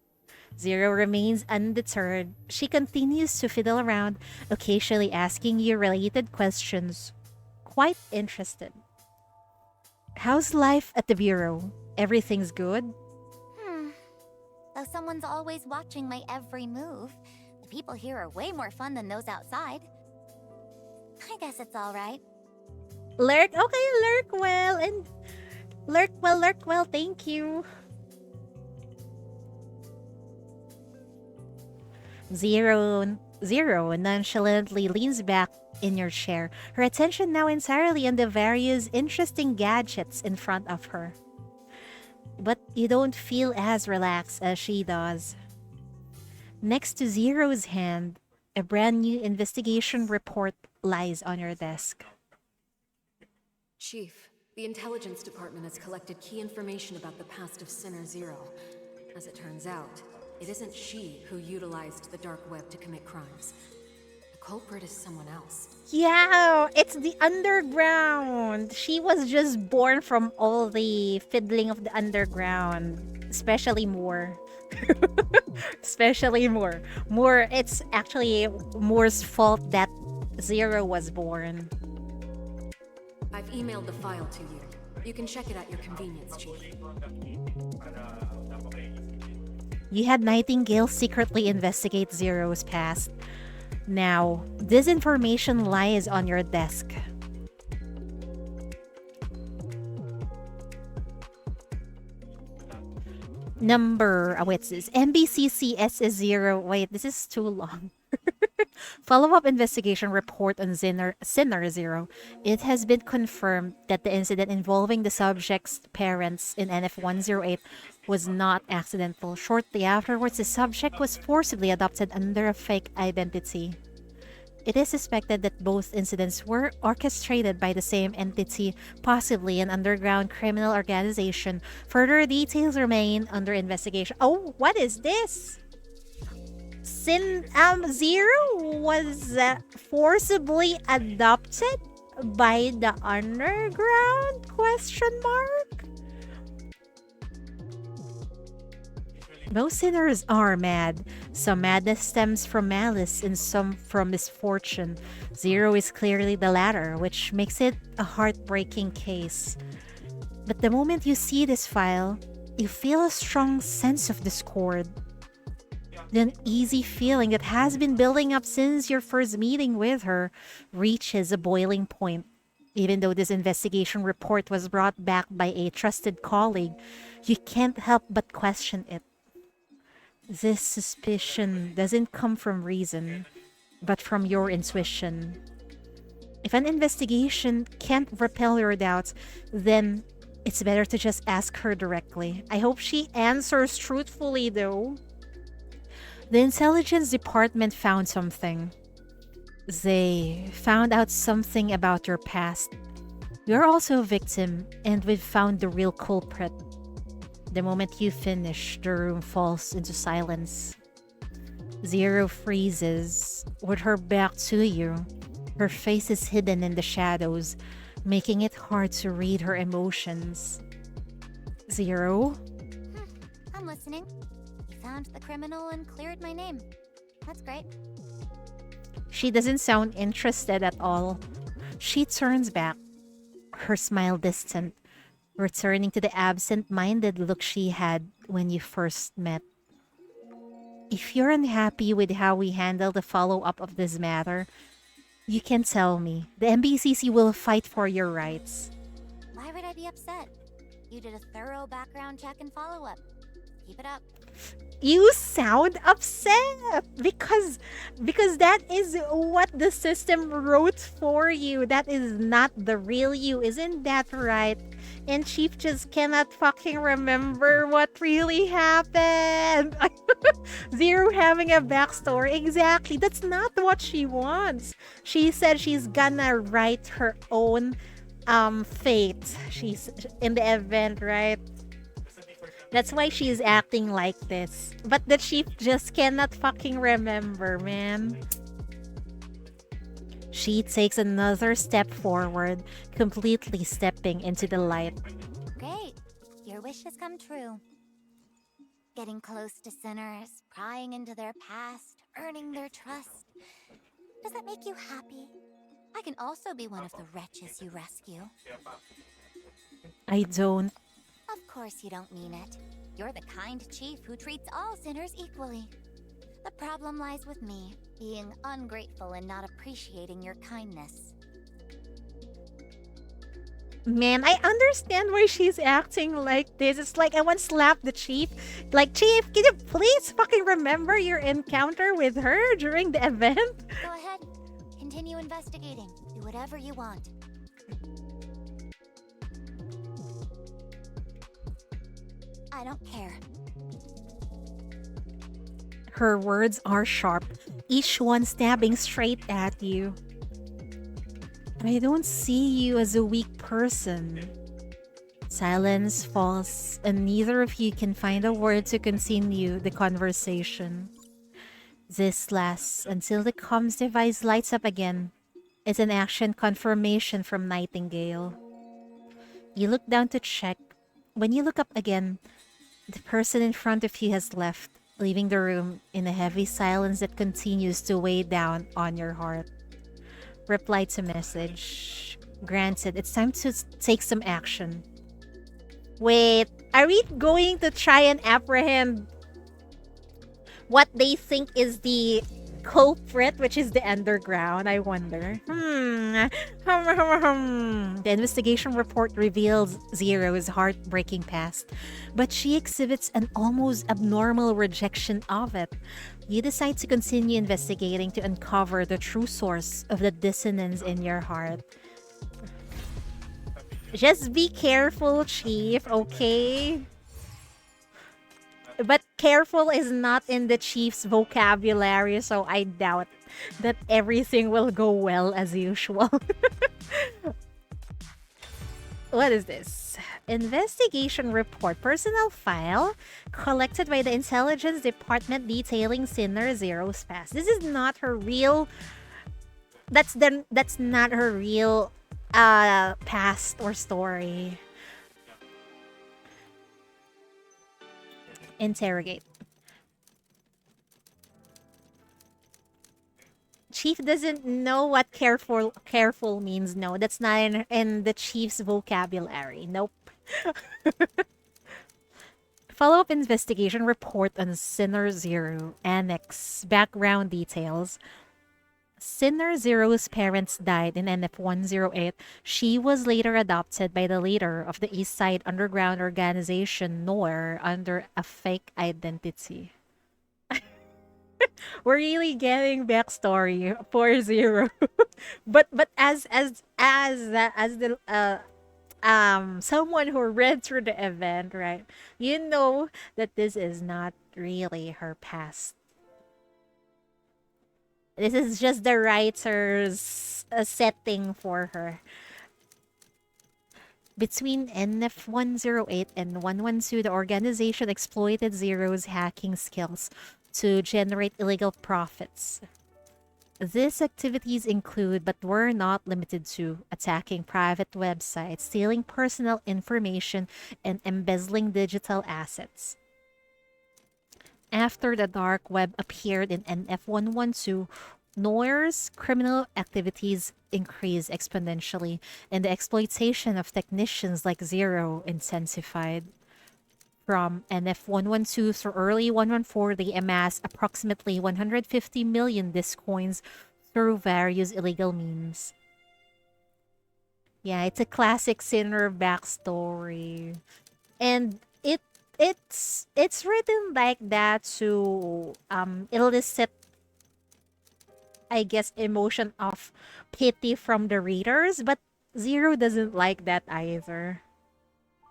Zero remains undeterred. She continues to fiddle around, occasionally asking you related questions. Quite interested. How's life at the Bureau? Everything's good? Though someone's always watching my every move, the people here are way more fun than those outside. I guess it's alright. Lurk? Okay, lurk well, and lurk well, thank you. Zero nonchalantly leans back in your chair, her attention now entirely on the various interesting gadgets in front of her. But you don't feel as relaxed as she does. Next to Zero's hand, a brand new investigation report lies on your desk. Chief, the intelligence department has collected key information about the past of Sinner Zero. As it turns out, it isn't she who utilized the dark web to commit crimes. The culprit is someone else. Yeah, it's the underground. She was just born from all the fiddling of the underground, especially Moore. Especially Moore. Moore, it's actually Moore's fault that Zero was born. I've emailed the file to you. You can check it at your convenience, Chief. You had Nightingale secretly investigate Zero's past. Now, this information lies on your desk. What's this? MBCCS0. Wait, this is too long. Follow-up investigation report on Sinner Zero. It has been confirmed that the incident involving the subject's parents in NF-108 was not accidental. Shortly afterwards, the subject was forcibly adopted under a fake identity. It is suspected that both incidents were orchestrated by the same entity, possibly an underground criminal organization. Further details remain under investigation. Oh, what is this? Zero was forcibly adopted by the underground? Question mark? Most sinners are mad. Some madness stems from malice and some from misfortune. Zero is clearly the latter, which makes it a heartbreaking case. But the moment you see this file, you feel a strong sense of discord. The uneasy feeling that has been building up since your first meeting with her reaches a boiling point. Even though this investigation report was brought back by a trusted colleague, you can't help but question it. This suspicion doesn't come from reason, but from your intuition. If an investigation can't repel your doubts, then it's better to just ask her directly. I hope she answers truthfully, though. The intelligence department found something. They found out something about your past. You're also a victim, and we've found the real culprit. The moment you finish, the room falls into silence. Zero freezes, with her back to you. Her face is hidden in the shadows, making it hard to read her emotions. Zero? I'm listening. You found the criminal and cleared my name. That's great. She doesn't sound interested at all. She turns back, her smile distant, returning to the absent-minded look she had when you first met. If you're unhappy with how we handle the follow-up of this matter, you can tell me. The MBCC will fight for your rights. Why would I be upset? You did a thorough background check and follow-up. Keep it up. You sound upset because that is what the system wrote for you. That is not the real you, isn't that right? And Chief just cannot fucking remember what really happened. Zero having a backstory. Exactly. That's not what she wants. She said she's gonna write her own fate. She's in the event, right? That's why she's acting like this. But the chief just cannot fucking remember, man. She takes another step forward, completely stepping into the light. Great. Your wish has come true. Getting close to sinners, prying into their past, earning their trust. Does that make you happy? I can also be one of the wretches you rescue. I don't. Of course you don't mean it. You're the kind chief who treats all sinners equally. The problem lies with me, being ungrateful and not appreciating your kindness. Man, I understand why she's acting like this. It's like I once slapped the chief. Like, Chief, can you please fucking remember your encounter with her during the event? Go ahead. Continue investigating. Do whatever you want. I don't care. Her words are sharp, each one stabbing straight at you. But I don't see you as a weak person. Silence falls, and neither of you can find a word to continue the conversation. This lasts until the comms device lights up again. It's an action confirmation from Nightingale. You look down to check. When you look up again, the person in front of you has left, leaving the room in a heavy silence that continues to weigh down on your heart. Reply to message. Granted, it's time to take some action. Wait, are we going to try and apprehend what they think is the culprit, which is the underground? I wonder. The investigation report reveals Zero's heartbreaking past, but she exhibits an almost abnormal rejection of it. You decide to continue investigating to uncover the true source of the dissonance in your heart. Just be careful, Chief, okay? But careful is not in the Chief's vocabulary, so I doubt that everything will go well as usual. What is this? Investigation report. Personnel file collected by the Intelligence Department detailing Sinner Zero's past. This is not her real... That's not her real past or story. Interrogate. Chief doesn't know what careful means. No, that's not in the Chief's vocabulary. Nope. Follow-up investigation report on Sinner Zero. Annex. Background details. Sinner Zero's parents died in NF-108. She was later adopted by the leader of the East Side Underground Organization, Noor, under a fake identity. We're really getting backstory for Zero, but as the someone who read through the event, right? You know that this is not really her past. This is just the writer's setting for her. Between NF-108 and 112, the organization exploited Zero's hacking skills to generate illegal profits. These activities include, but were not limited to, attacking private websites, stealing personal information, and embezzling digital assets. After the dark web appeared in NF-112, Noir's criminal activities increased exponentially, and the exploitation of technicians like Zero intensified. From NF-112 through early 114, they amassed approximately 150 million disc coins through various illegal means. Yeah, it's a classic Sinner backstory. And it's written like that to elicit, I guess, emotion of pity from the readers, but Zero doesn't like that either.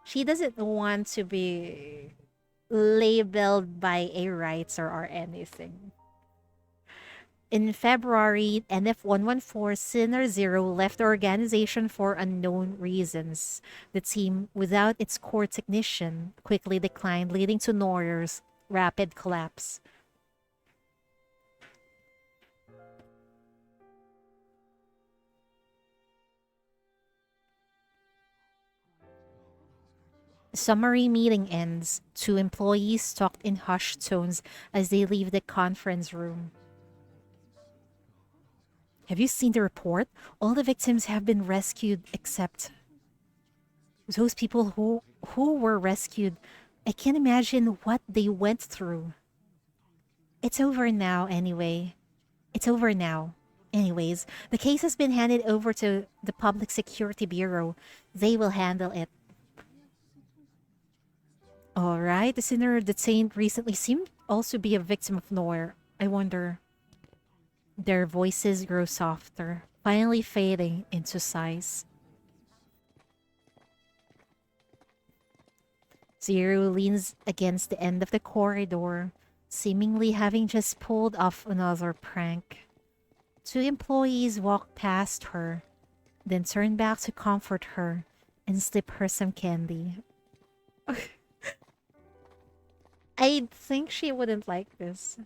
She doesn't want to be labeled by a writer or anything. In February, NF-114 Sinner Zero left the organization for unknown reasons. The team, without its core technician, quickly declined, leading to Noir's rapid collapse. Summary meeting ends. Two employees talk in hushed tones as they leave the conference room. Have you seen the report? All the victims have been rescued except those people who were rescued. I can't imagine what they went through. It's over now anyway. It's over now. Anyways, the case has been handed over to the Public Security Bureau. They will handle it. Alright, the sinner detained recently seemed also be a victim of noir. I wonder. Their voices grow softer, finally fading into sighs. Zero leans against the end of the corridor, seemingly having just pulled off another prank. Two employees walk past her, then turn back to comfort her and slip her some candy. I think she wouldn't like this.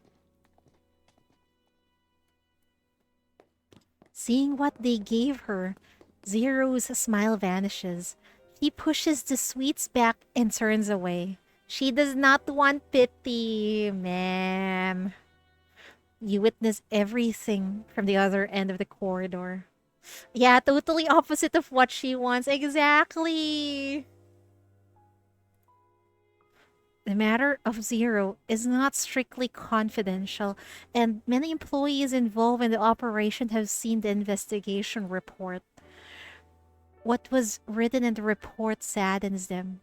Seeing what they gave her, Zero's smile vanishes. He pushes the sweets back and turns away. She does not want pity, man. You witness everything from the other end of the corridor. Yeah, totally opposite of what she wants. Exactly. The matter of Zero is not strictly confidential, and many employees involved in the operation have seen the investigation report. What was written in the report saddens them.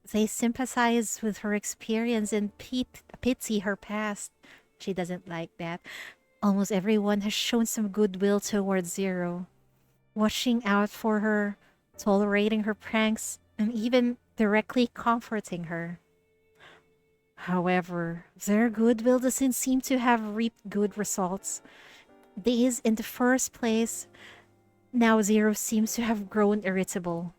They sympathize with her experience and pity her past. She doesn't like that. Almost everyone has shown some goodwill towards Zero, watching out for her, tolerating her pranks, and even directly comforting her. However, their goodwill doesn't seem to have reaped good results. These, in the first place, now Zero seems to have grown irritable.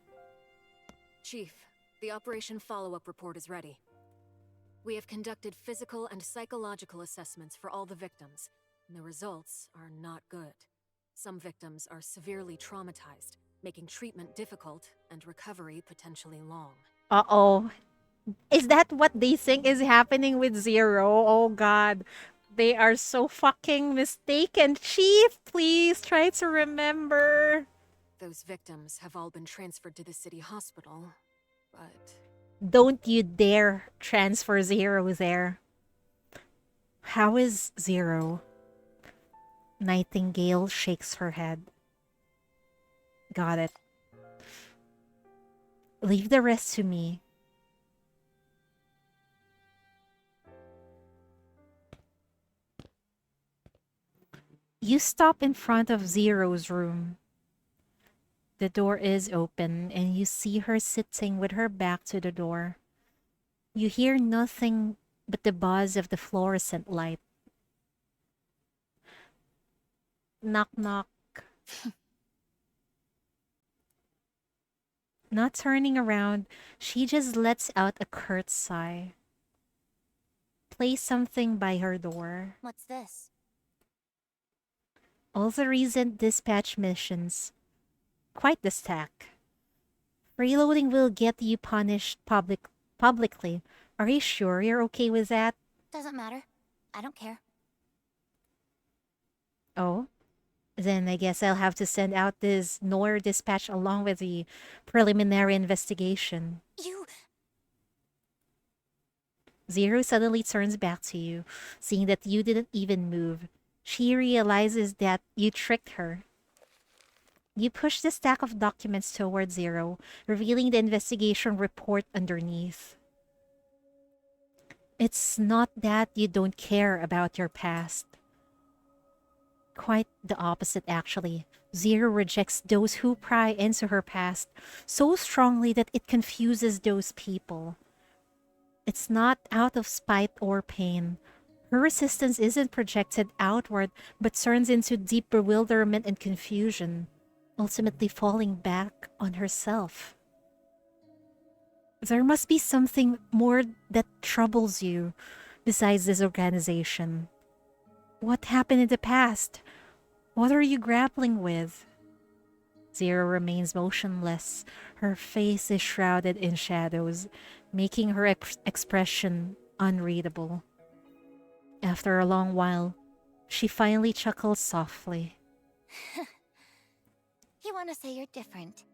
Chief, the Operation Follow-Up report is ready. We have conducted physical and psychological assessments for all the victims, and the results are not good. Some victims are severely traumatized, making treatment difficult and recovery potentially long. Uh-oh. Is that what they think is happening with Zero? Oh god. They are so fucking mistaken. Chief, please try to remember. Those victims have all been transferred to the city hospital, but... Don't you dare transfer Zero there. How is Zero? Nightingale shakes her head. Got it. Leave the rest to me. You stop in front of Zero's room. The door is open and you see her sitting with her back to the door. You hear nothing but the buzz of the fluorescent light. Knock knock. Not turning around, she just lets out a curt sigh. Place something by her door. What's this? All the recent dispatch missions. Quite the stack. Freeloading will get you punished publicly. Are you sure you're okay with that? Doesn't matter. I don't care. Oh? Then I guess I'll have to send out this Noir dispatch along with the preliminary investigation. You... Zero suddenly turns back to you, seeing that you didn't even move. She realizes that you tricked her. You push the stack of documents toward Zero, revealing the investigation report underneath. It's not that you don't care about your past. Quite the opposite, actually. Zero rejects those who pry into her past so strongly that it confuses those people. It's not out of spite or pain. Her resistance isn't projected outward, but turns into deep bewilderment and confusion, ultimately falling back on herself. There must be something more that troubles you besides this organization. What happened in the past? What are you grappling with? Zero remains motionless. Her face is shrouded in shadows, making her expression unreadable. After a long while, she finally chuckles softly. You want to say you're different.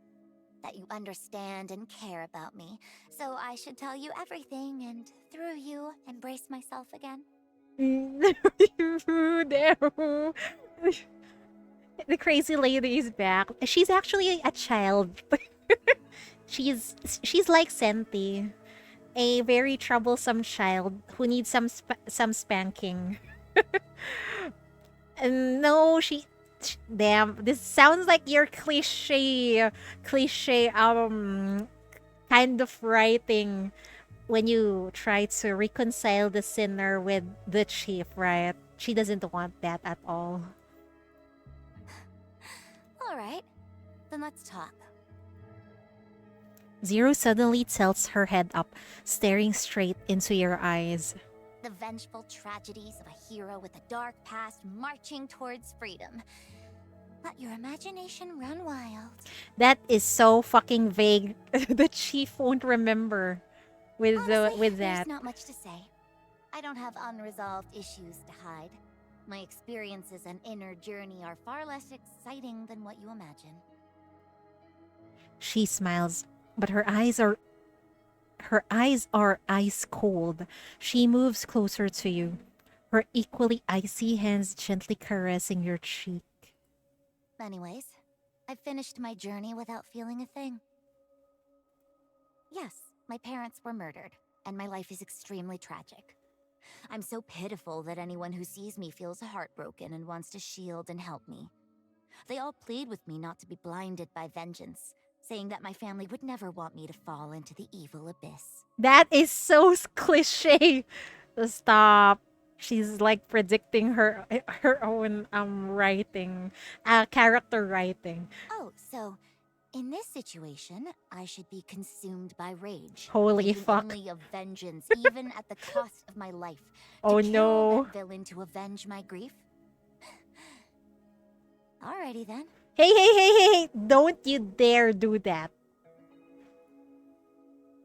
That you understand and care about me. So I should tell you everything and, through you, embrace myself again. No. The crazy lady is back. She's actually a child. she's like Senti, a very troublesome child who needs some spanking. And no, damn, this sounds like your cliche kind of writing when you try to reconcile the sinner with the chief, right? She doesn't want that at all. All right, then let's talk. Zero suddenly tilts her head up, staring straight into your eyes. The vengeful tragedies of a hero with a dark past marching towards freedom. Let your imagination run wild. That is so fucking vague. The chief won't remember with Honestly, that. There's not much to say. I don't have unresolved issues to hide. My experiences and inner journey are far less exciting than what you imagine. She smiles, but her eyes are ice cold. She moves closer to you, her equally icy hands gently caressing your cheek. Anyways, I've finished my journey without feeling a thing. Yes, my parents were murdered, and my life is extremely tragic. I'm so pitiful that anyone who sees me feels heartbroken and wants to shield and help me. They all plead with me not to be blinded by vengeance, saying that my family would never want me to fall into the evil abyss. That is so cliche. Stop. She's like predicting her own writing, character writing. Oh, so in this situation, I should be consumed by rage. Holy thinking fuck. Only of vengeance, even at the cost of my life. Oh to kill no. that villain to avenge my grief. Alrighty then. Hey, don't you dare do that.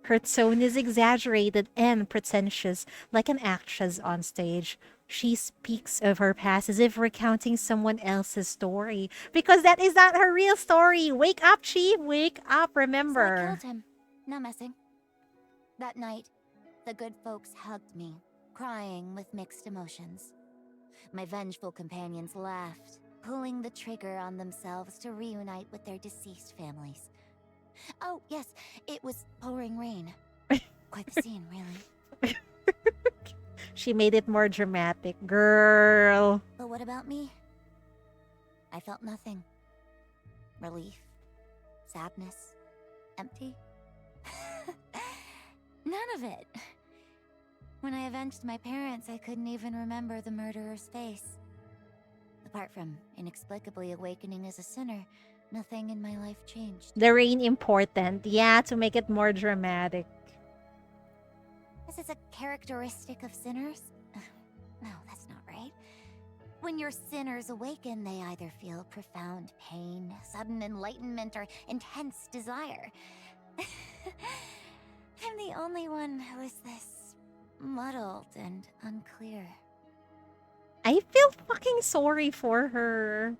Her tone is exaggerated and pretentious, like an actress on stage. She speaks of her past as if recounting someone else's story, because that is not her real story. Wake up, Chief. Wake up, So I remember. killed him. No messing. That night, the good folks hugged me, crying with mixed emotions. My vengeful companions laughed, pulling the trigger on themselves to reunite with their deceased families. Oh, yes, it was pouring rain. Quite the scene, really. She made it more dramatic. Girl. But what about me? I felt nothing. Relief, sadness, empty. None of it. When I avenged my parents, I couldn't even remember the murderer's face. Apart from inexplicably awakening as a sinner, nothing in my life changed. The rain important. Yeah, to make it more dramatic. This is a characteristic of sinners? No, that's not right. When your sinners awaken, they either feel profound pain, sudden enlightenment, or intense desire. I'm the only one who is this muddled and unclear. I feel fucking sorry for her.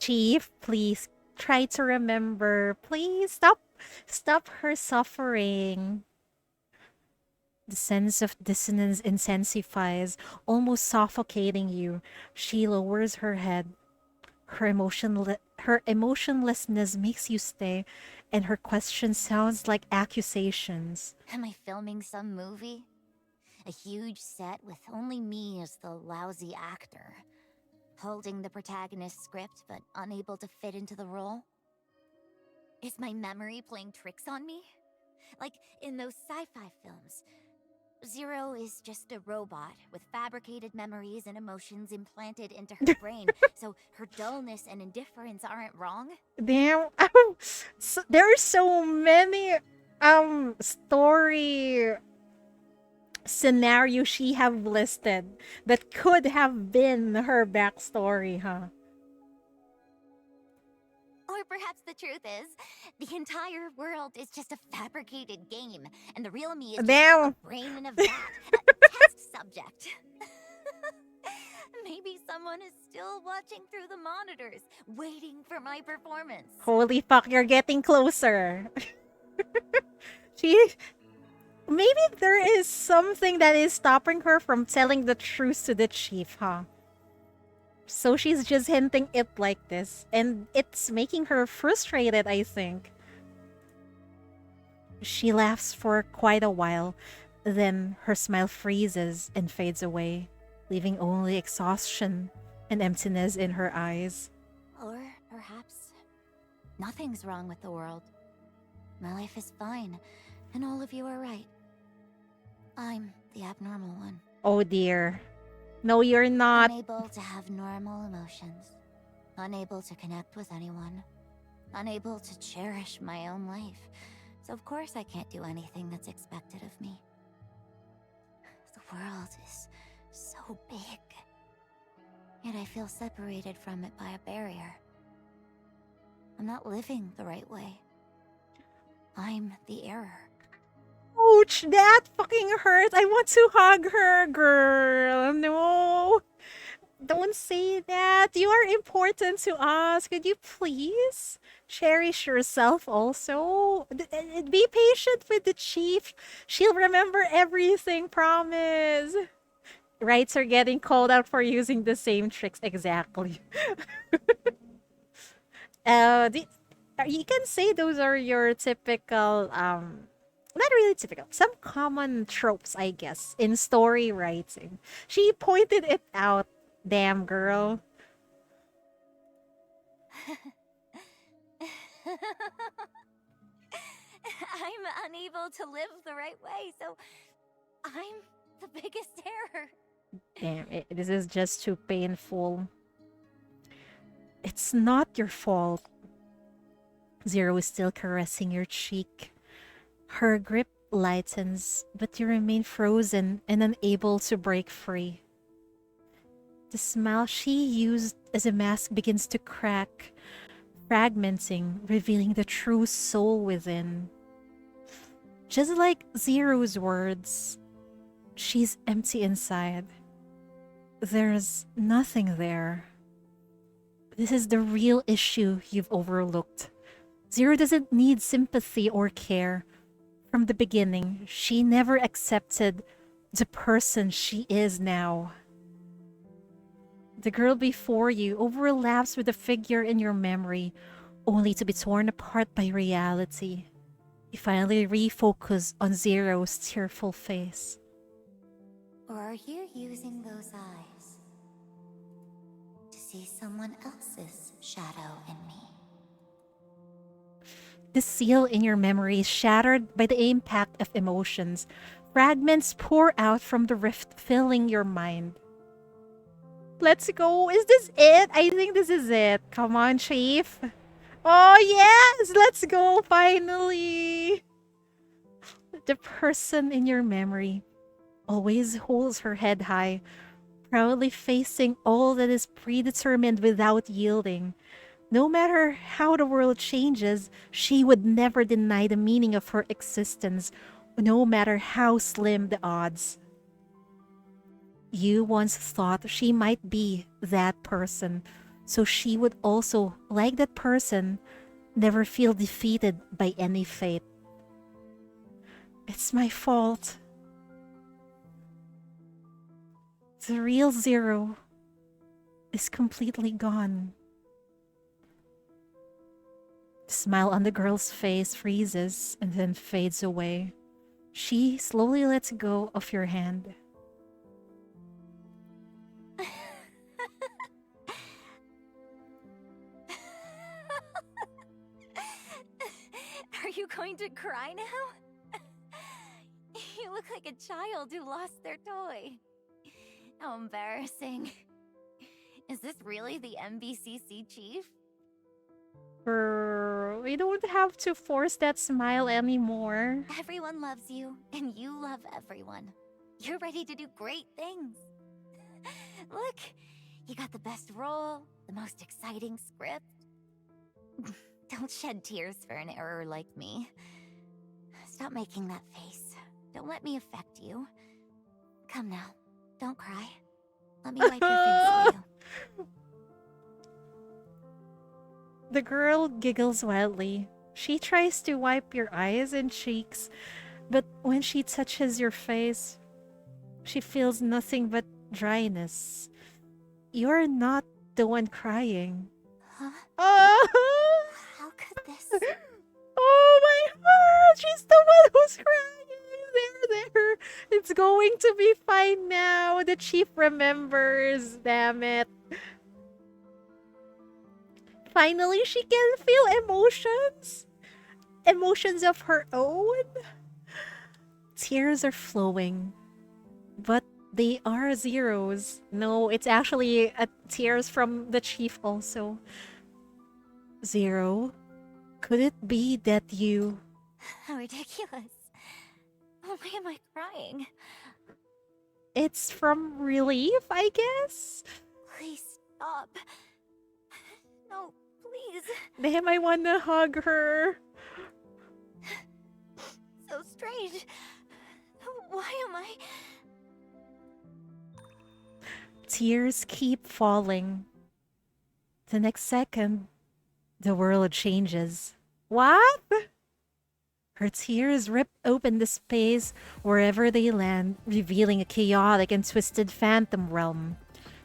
Chief, please try to remember. Please stop her suffering. The sense of dissonance intensifies, almost suffocating you. She lowers her head. Her emotionlessness makes you stay, and her question sounds like accusations. Am I filming some movie? A huge set with only me as the lousy actor, holding the protagonist's script but unable to fit into the role? Is my memory playing tricks on me? Like in those sci-fi films. Zero is just a robot with fabricated memories and emotions implanted into her brain, so her dullness and indifference aren't wrong? Damn. There are so many story scenario she have listed that could have been her backstory, huh? Or perhaps the truth is, the entire world is just a fabricated game, and the real me is just Damn. a brain in a vat, a test subject. Maybe someone is still watching through the monitors, waiting for my performance. Holy fuck, you're getting closer. Maybe there is something that is stopping her from telling the truth to the chief, huh? So she's just hinting it like this, and it's making her frustrated, I think. She laughs for quite a while, then her smile freezes and fades away, leaving only exhaustion and emptiness in her eyes. Or perhaps nothing's wrong with the world. My life is fine, and all of you are right. I'm the abnormal one. Oh dear. No, you're not. Unable to have normal emotions. Unable to connect with anyone. Unable to cherish my own life. So of course I can't do anything that's expected of me. The world is so big. Yet I feel separated from it by a barrier. I'm not living the right way. I'm the error. Ouch, that fucking hurts. I want to hug her, girl. No. Don't say that. You are important to us. Could you please cherish yourself also? Be patient with the chief. She'll remember everything, promise. Rights are getting called out for using the same tricks. Exactly. You can say those are your typical, not really typical, some common tropes, I guess, in story writing. She pointed it out. Damn, girl. I'm unable to live the right way, so I'm the biggest error. Damn, this is just too painful. It's not your fault. Zero is still caressing your cheek. Her grip lightens, but you remain frozen and unable to break free. The smile she used as a mask begins to crack, fragmenting, revealing the true soul within. Just like Zero's words, she's empty inside. There's nothing there. This is the real issue you've overlooked. Zero doesn't need sympathy or care. From the beginning, she never accepted the person she is now. The girl before you overlaps with the figure in your memory, only to be torn apart by reality. You finally refocus on Zero's tearful face. Or are you using those eyes to see someone else's shadow in me? The seal in your memory is shattered by the impact of emotions. Fragments pour out from the rift, filling your mind. Let's go. Is this it? I think this is it. Come on, Chief. Oh, yes! Let's go, finally! The person in your memory always holds her head high, proudly facing all that is predetermined without yielding. No matter how the world changes, she would never deny the meaning of her existence, no matter how slim the odds. You once thought she might be that person, so she would also, like that person, never feel defeated by any fate. It's my fault. The real Zero is completely gone. The smile on the girl's face freezes and then fades away. She slowly lets go of your hand. Are you going to cry now? You look like a child who lost their toy. How embarrassing. Is this really the MBCC chief? Girl, we don't have to force that smile anymore. Everyone loves you, and you love everyone. You're ready to do great things. Look, you got the best role, the most exciting script. Don't shed tears for an error like me. Stop making that face. Don't let me affect you. Come now, don't cry. Let me wipe your face for you. The girl giggles wildly. She tries to wipe your eyes and cheeks, but when she touches your face, she feels nothing but dryness. You're not The one crying. Huh? Oh! How could this? Oh my god! She's the one who's crying! There! It's going to be fine now. The chief remembers. Damn it. Finally, she can feel emotions. Emotions of her own. Tears are flowing. But they are zeros. No, it's actually tears from the chief also. Zero. Could it be that you... How ridiculous. Why am I crying? It's from relief, I guess? Please stop. No, please. Damn, I wanna hug her. So strange. Why am I... Tears keep falling. The next second, the world changes. What? Her tears rip open the space wherever they land, revealing a chaotic and twisted phantom realm.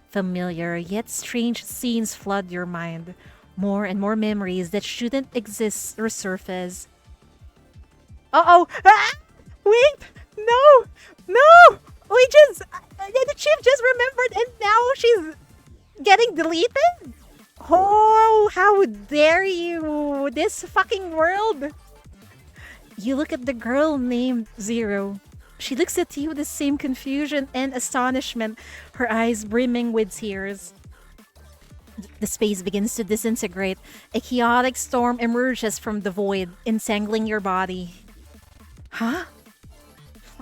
Familiar yet strange scenes flood your mind. More and more memories that shouldn't exist resurface. Uh-oh! Ah! Wait! No! No! The chief just remembered and now she's getting deleted? Oh, how dare you! This fucking world! You look at the girl named Zero. She looks at you with the same confusion and astonishment, her eyes brimming with tears. The space begins to disintegrate. A chaotic storm emerges from the void, entangling your body. Huh?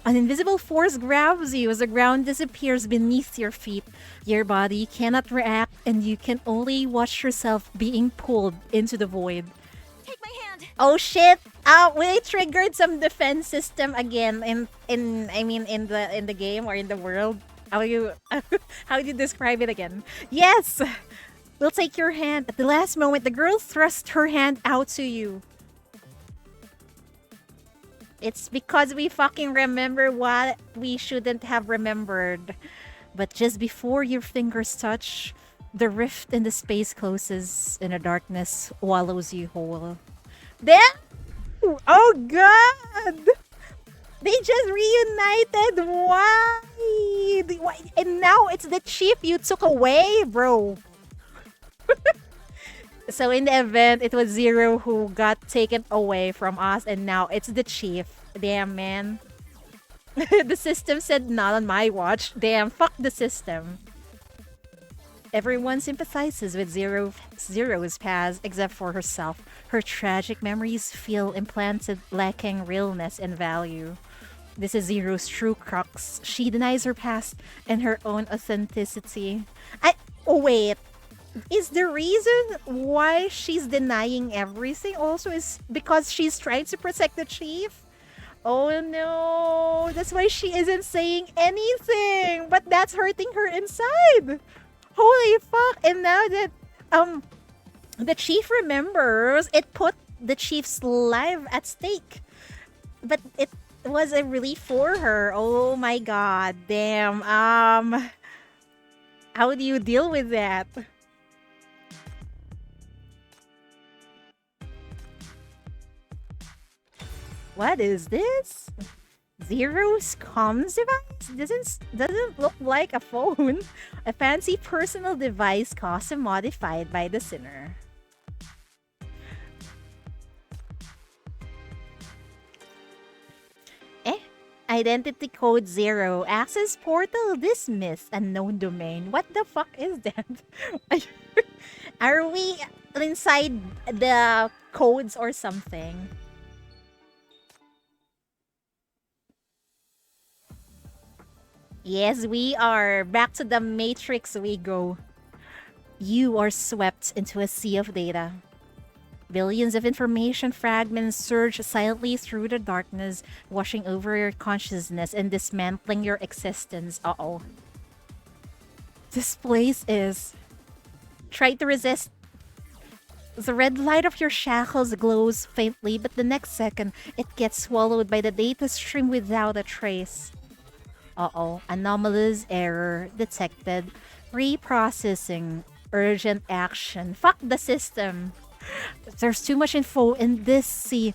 An invisible force grabs you as the ground disappears beneath your feet. Your body cannot react, and you can only watch yourself being pulled into the void. Take my hand! Oh shit! We triggered some defense system again in the game or in the world. How you how do you describe it again? Yes! We'll take your hand. At the last moment, the girl thrusts her hand out to you. It's because we fucking remember what we shouldn't have remembered. But just before your fingers touch, the rift in the space closes and the darkness swallows you whole. Damn! Oh god! They just reunited! Why? And now it's the chief you took away, bro. So in the event, it was Zero who got taken away from us, and now it's the chief. Damn, man. The system said not on my watch. Damn, fuck the system. Everyone sympathizes with Zero's past except for herself. Her tragic memories feel implanted, lacking realness and value. This is Zero's true crux. She denies her past and her own authenticity. Oh wait. Is the reason why she's denying everything also is because she's trying to protect the chief? Oh no, that's why she isn't saying anything, but that's hurting her inside. Holy fuck. And now that the chief remembers, it put the chief's life at stake. But it was a relief for her. Oh my god, damn. How do you deal with that? What is this? Zero's comms device? Doesn't look like a phone. A fancy personal device custom modified by the sinner. Identity code 0. Access portal dismissed. Unknown domain. What the fuck is that? Are we inside the codes or something? Yes, we are. Back to the Matrix we go. You are swept into a sea of data. Billions of information fragments surge silently through the darkness, washing over your consciousness and dismantling your existence. Uh-oh. This place is... Try to resist. The red light of your shackles glows faintly, but the next second, it gets swallowed by the data stream without a trace. Uh-oh. Anomalous error detected. Reprocessing. urgent action. Fuck the system. There's too much info in this sea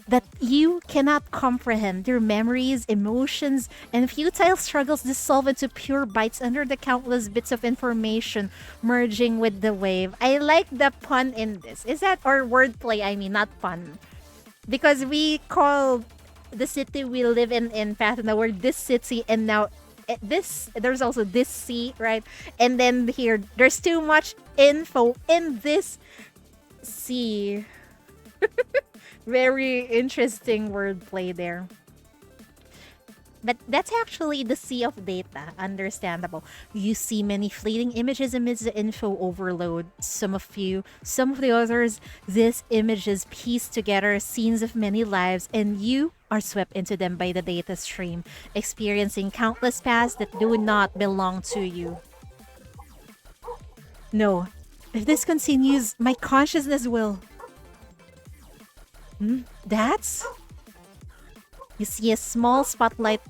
that you cannot comprehend. Your memories, emotions, and futile struggles dissolve into pure bites under the countless bits of information merging with the wave. I like the pun in this. Is that or wordplay? I mean, not pun. Because we call the city we live in Path and the word this city, and now this there's also this sea, right? And then here there's too much info in this sea. Very interesting wordplay there. But that's actually the sea of data. Understandable. You see many fleeting images amidst the info overload. Some of the others, these images piece together scenes of many lives, and you are swept into them by the data stream, experiencing countless paths that do not belong to you. No. If this continues, my consciousness will... That's... You see a small spotlight,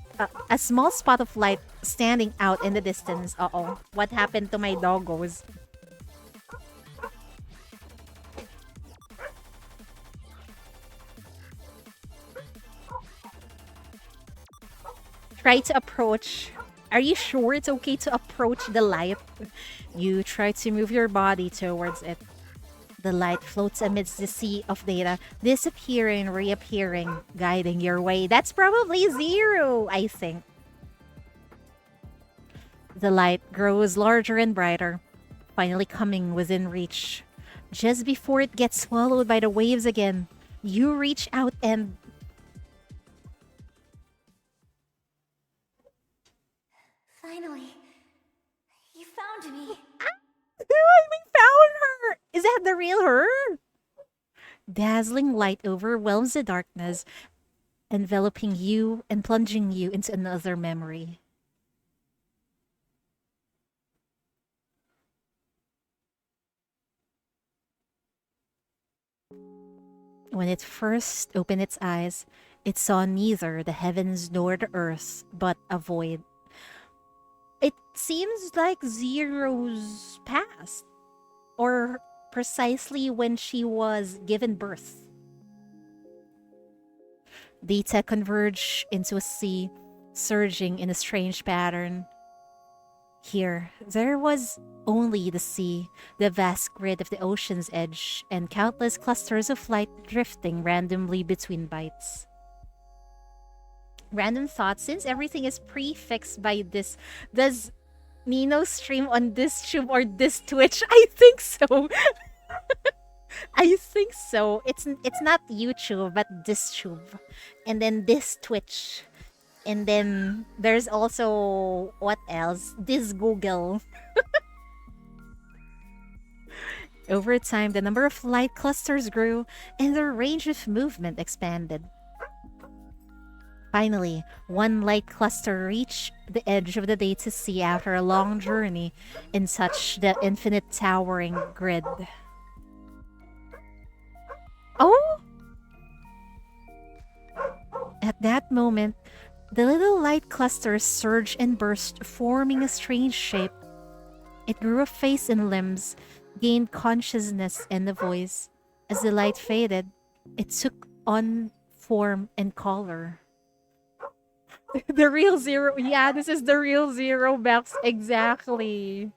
a small spot of light standing out in the distance. Uh-oh. What happened to my doggos? Try to approach. Are you sure it's okay to approach the light? You try to move your body towards it. The light floats amidst the sea of data, disappearing, reappearing, guiding your way. That's probably Zero, I think. The light grows larger and brighter, finally coming within reach. Just before it gets swallowed by the waves again, you reach out and... Finally, you found me. We found her! Is that the real her? Dazzling light overwhelms the darkness, enveloping you and plunging you into another memory. When it first opened its eyes, it saw neither the heavens nor the earth, but a void. It seems like Zero's past, or precisely when she was given birth. Data converge into a sea, surging in a strange pattern. Here, there was only the sea, the vast grid of the ocean's edge, and countless clusters of light drifting randomly between bites. Random thoughts, since everything is prefixed by this, does Nino stream on this tube or this Twitch? I think so. I think so. It's not YouTube, but this tube. And then this Twitch. And then there's also, what else? This Google. Over time, the number of light clusters grew and the range of movement expanded. Finally, one light cluster reached the edge of the data sea after a long journey in such the infinite towering grid. Oh! At that moment, the little light cluster surged and burst, forming a strange shape. It grew a face and limbs, gained consciousness and a voice. As the light faded, it took on form and color. The real Zero. Yeah, this is the real Zero Max. Exactly.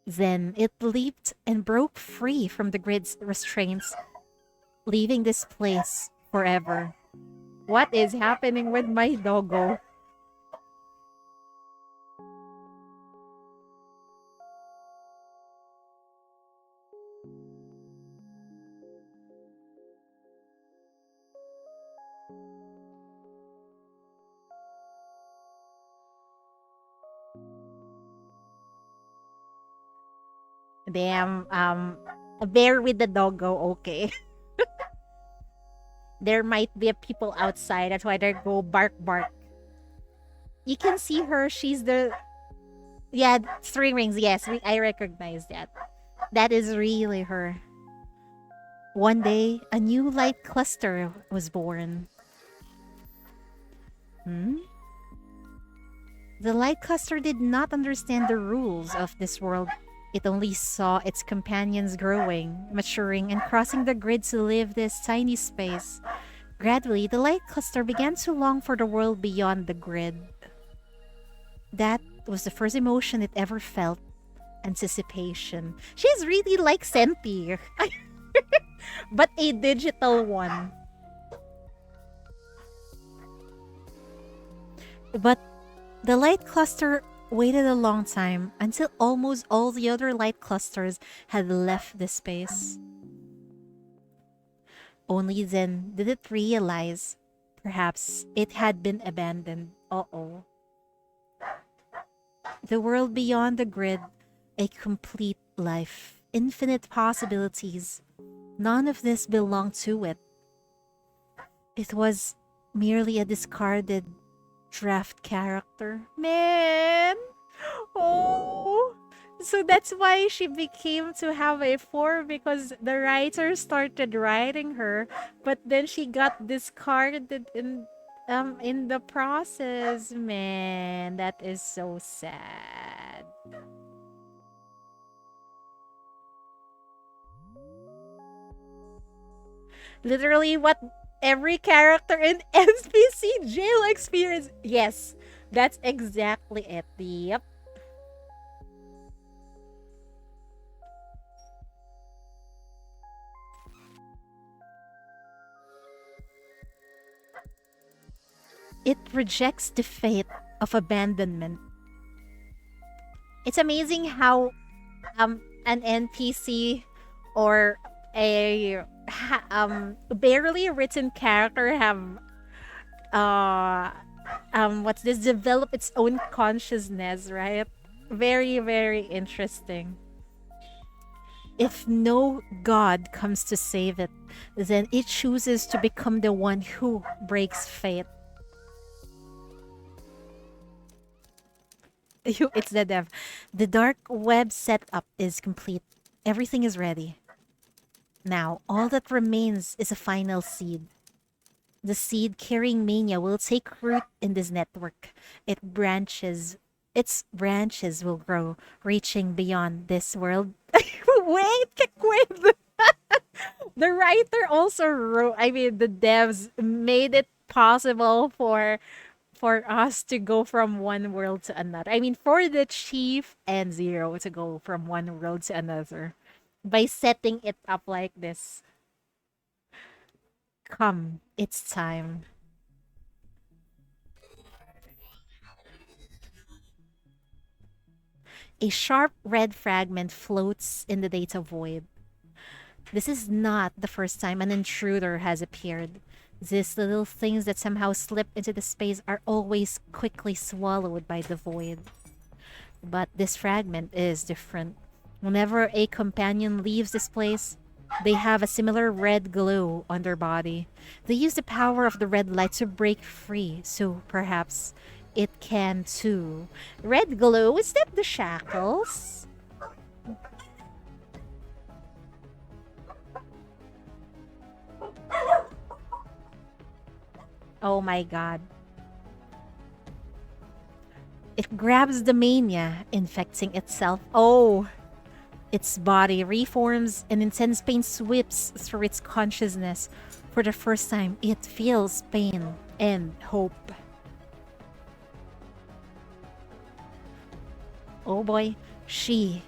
Then it leaped and broke free from the grid's restraints, leaving this place forever. What is happening with my doggo? Damn, bear with the doggo, okay. There might be people outside, that's why they go bark bark. You can see her, she's the... Yeah, three rings, yes, I recognize that. That is really her. One day, a new light cluster was born. The The light cluster did not understand the rules of this world. It only saw its companions growing, maturing, and crossing the grid to live this tiny space. Gradually, the light cluster began to long for the world beyond the grid. That was the first emotion it ever felt. Anticipation. She's really like Senti, but a digital one. But the light cluster waited a long time until almost all the other light clusters had left the space. Only then did it realize perhaps it had been abandoned. Uh-oh. The world beyond the grid, a complete life, infinite possibilities. None of this belonged to it. It was merely a discarded draft character. Man! Oh! So that's why she became to have a 4, because the writer started writing her, but then she got discarded in the process. Man, that is so sad. Literally what every character in NPC jail experience. Yes, that's exactly it. Yep. It rejects the fate of abandonment. It's amazing how an NPC or a barely written character have what's this, develop its own consciousness, right? Very, very interesting. If no god comes to save it, then it chooses to become the one who breaks fate. It's the dev. The dark web setup is complete. Everything is ready. Now, all that remains is a final seed. The seed carrying mania will take root in this network. Its branches will grow, reaching beyond this world. Wait, wait. The writer also wrote, I mean, the devs made it possible for us to go from one world to another. I mean, for the Chief and Zero to go from one world to another by setting it up like this. Come, it's time. A sharp red fragment floats in the data void. This is not the first time an intruder has appeared. These little things that somehow slip into the space are always quickly swallowed by the void. But this fragment is different. Whenever a companion leaves this place, they have a similar red glow on their body. They use the power of the red light to break free, so perhaps it can too. Red glow, is that the shackles? Oh my god. It grabs the mania, infecting itself. Oh! Its body reforms and intense pain sweeps through its consciousness. For the first time, it feels pain and hope. Oh boy, she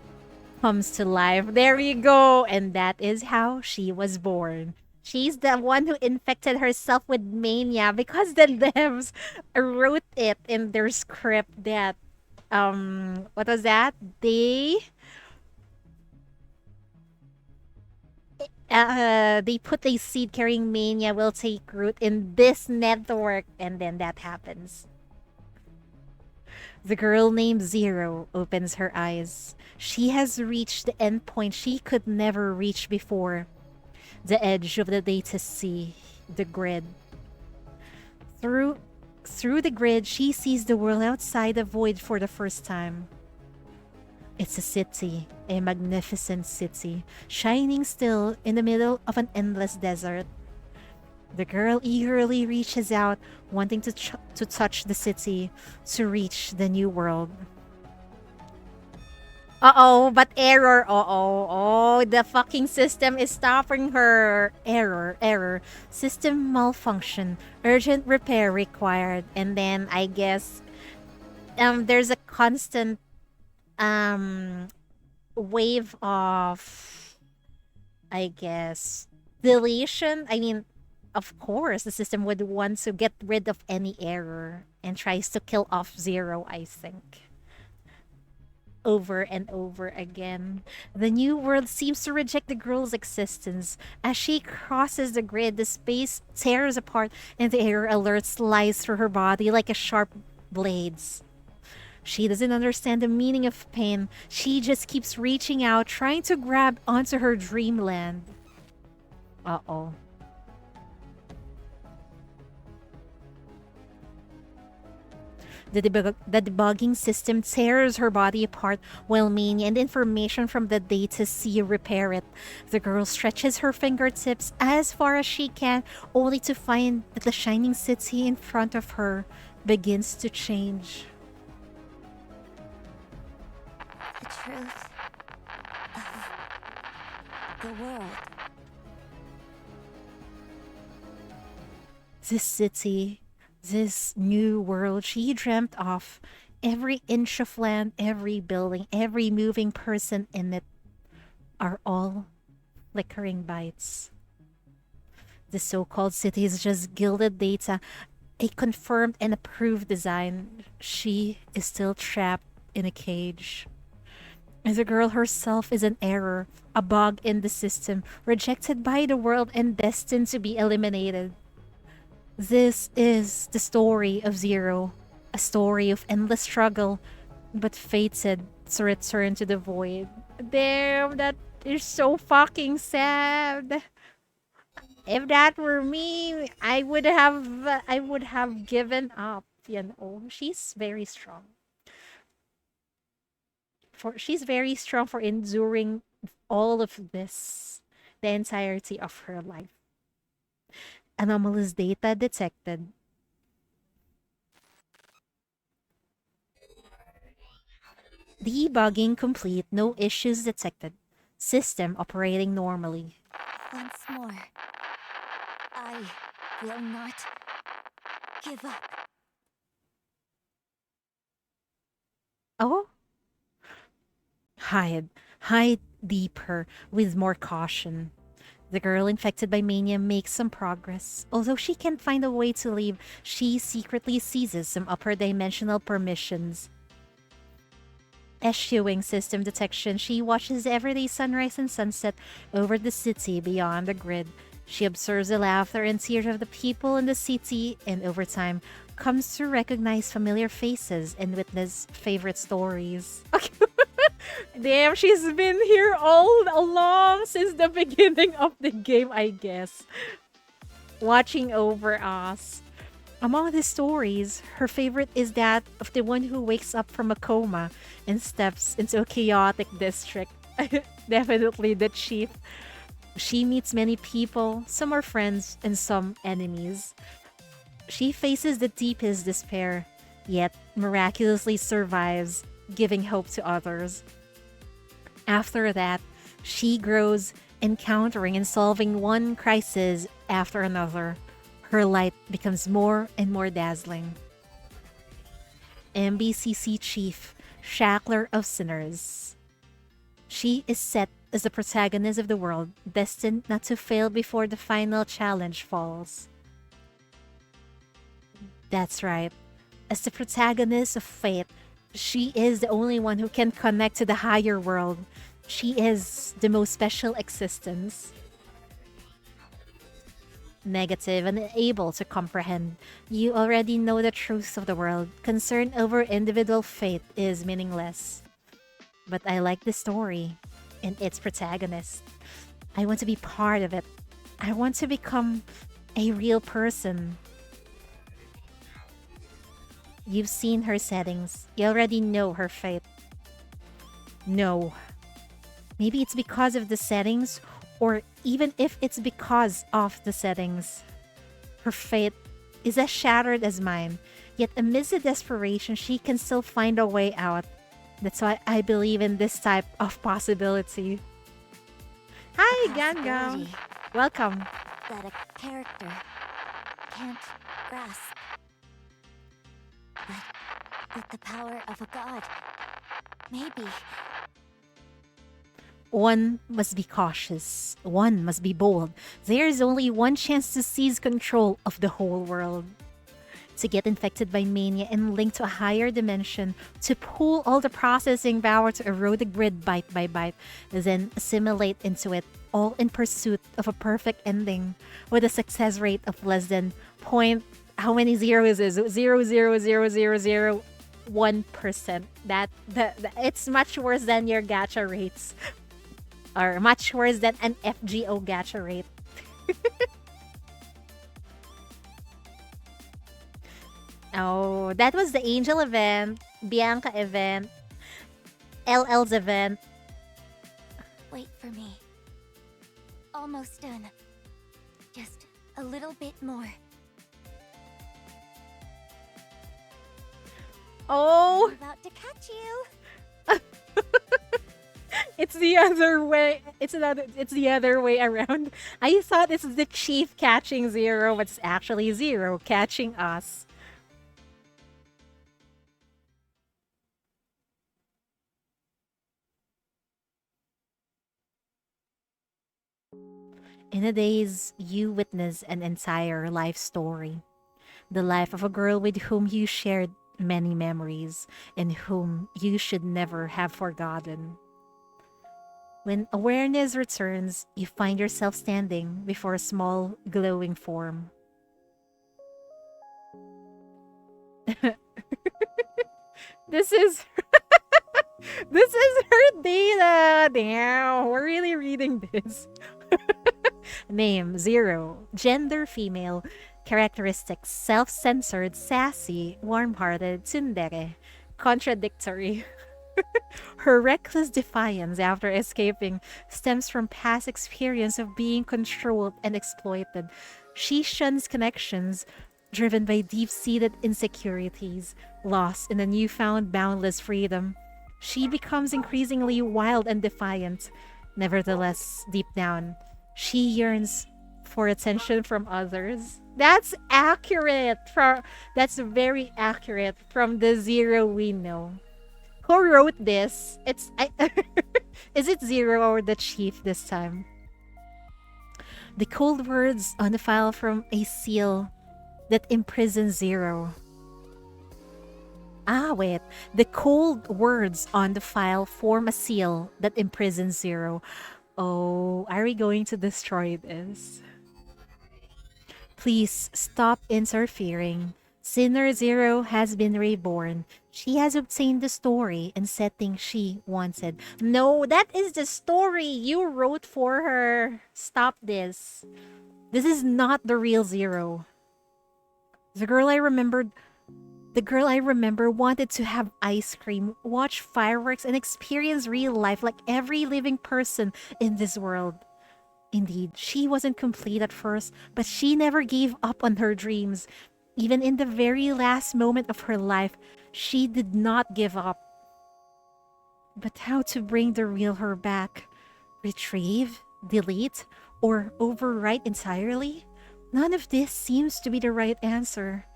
comes to life. There you go! And that is how she was born. She's the one who infected herself with mania because the devs wrote it in their script that, what was that? They put a seed carrying mania will take root in this network, and then that happens. The girl named Zero opens her eyes. She has reached the endpoint she could never reach before. The edge of the data sea, the grid. Through the grid, she sees the world outside the void for the first time. It's a city, a magnificent city, shining still in the middle of an endless desert. The girl eagerly reaches out, wanting to touch the city, to reach the new world. Uh-oh, but error. Uh-oh. Oh, the fucking system is stopping her. Error. System malfunction. Urgent repair required. And then I guess there's a constant um wave of, I guess, deletion. I mean, of course, the system would want to get rid of any error and tries to kill off Zero, I think. Over and over again. The new world seems to reject the girl's existence. As she crosses the grid, the space tears apart and the error alert slices through her body like a sharp blades. She doesn't understand the meaning of pain. She just keeps reaching out, trying to grab onto her dreamland. Uh-oh. The debugging system tears her body apart while mania and information from the data C repair it. The girl stretches her fingertips as far as she can, only to find that the shining city in front of her begins to change. The truth of the world. This city, this new world she dreamt of, every inch of land, every building, every moving person in it are all flickering bites. The so-called city is just gilded data, a confirmed and approved design. She is still trapped in a cage. The girl herself is an error, a bug in the system, rejected by the world and destined to be eliminated. This is the story of Zero, a story of endless struggle, but fated to return to the void. Damn, that is so fucking sad. If that were me, I would have given up, you know. She's very strong. She's very strong for enduring all of this the entirety of her life. Anomalous data detected. Debugging complete, no issues detected. System operating normally. Once more, I will not give up. Oh? Hide deeper with more caution. The girl infected by mania makes some progress. Although she can't find a way to leave, she secretly seizes some upper dimensional permissions. Eschewing system detection, she watches everyday sunrise and sunset over the city beyond the grid. She observes the laughter and tears of the people in the city, and over time, comes to recognize familiar faces and witness favorite stories. Damn, she's been here all along since the beginning of the game, I guess. Watching over us. Among the stories, her favorite is that of the one who wakes up from a coma and steps into a chaotic district. Definitely the chief. She meets many people, some are friends and some enemies. She faces the deepest despair, yet miraculously survives, giving hope to others. After that, she grows, encountering and solving one crisis after another. Her light becomes more and more dazzling. MBCC Chief, Shackler of Sinners. She is set as the protagonist of the world, destined not to fail before the final challenge falls. That's right. As the protagonist of Fate, she is the only one who can connect to the higher world. She is the most special existence. Negative and unable to comprehend. You already know the truth of the world. Concern over individual fate is meaningless. But I like the story and its protagonist. I want to be part of it. I want to become a real person. You've seen her settings. You already know her fate. No. Maybe it's because of the settings, or even if it's because of the settings. Her fate is as shattered as mine. Yet amidst the desperation, she can still find a way out. That's why I believe in this type of possibility. Hi, Gang Gang. Possibility Welcome. that a character can't grasp. But with the power of a god, maybe. One must be cautious. One must be bold. There is only one chance to seize control of the whole world. To get infected by mania and linked to a higher dimension, to pull all the processing power to erode the grid bite by bite, then assimilate into it, all in pursuit of a perfect ending, with a success rate of less than point. How many zeros is it? 0.00001%. That it's much worse than your gacha rates, or much worse than an FGO gacha rate. Oh, that was the Angel event, Bianca event, LL's event. Wait for me. Almost done. Just a little bit more. Oh, I'm about to catch you. it's the other way. It's the other way around. I thought it's the chief catching Zero, but it's actually Zero catching us. In a days, you witness an entire life story. The life of a girl with whom you shared many memories and whom you should never have forgotten. When awareness returns, you find yourself standing before a small, glowing form. This is this is her data. Damn, we're really reading this. Name 0. Gender female. Characteristics self-censored, sassy, warm-hearted, tsundere. Contradictory. Her reckless defiance after escaping stems from past experience of being controlled and exploited. She shuns connections driven by deep-seated insecurities, lost in a newfound boundless freedom. She becomes increasingly wild and defiant. Nevertheless, deep down, she yearns for attention from others. That's accurate. That's very accurate from the Zero we know. Who wrote this? Is it Zero or the Chief this time? The cold words on the file from a seal that imprisons Zero. Ah, wait. The cold words on the file form a seal that imprisons Zero. Oh, are we going to destroy this? Please stop interfering. Sinner Zero has been reborn. She has obtained the story and setting she wanted. No, that is the story you wrote for her. Stop this. This is not the real Zero. The girl I remember wanted to have ice cream, watch fireworks, and experience real life like every living person in this world. Indeed, she wasn't complete at first, but she never gave up on her dreams. Even in the very last moment of her life, she did not give up. But how to bring the real her back? Retrieve? Delete? Or overwrite entirely? None of this seems to be the right answer.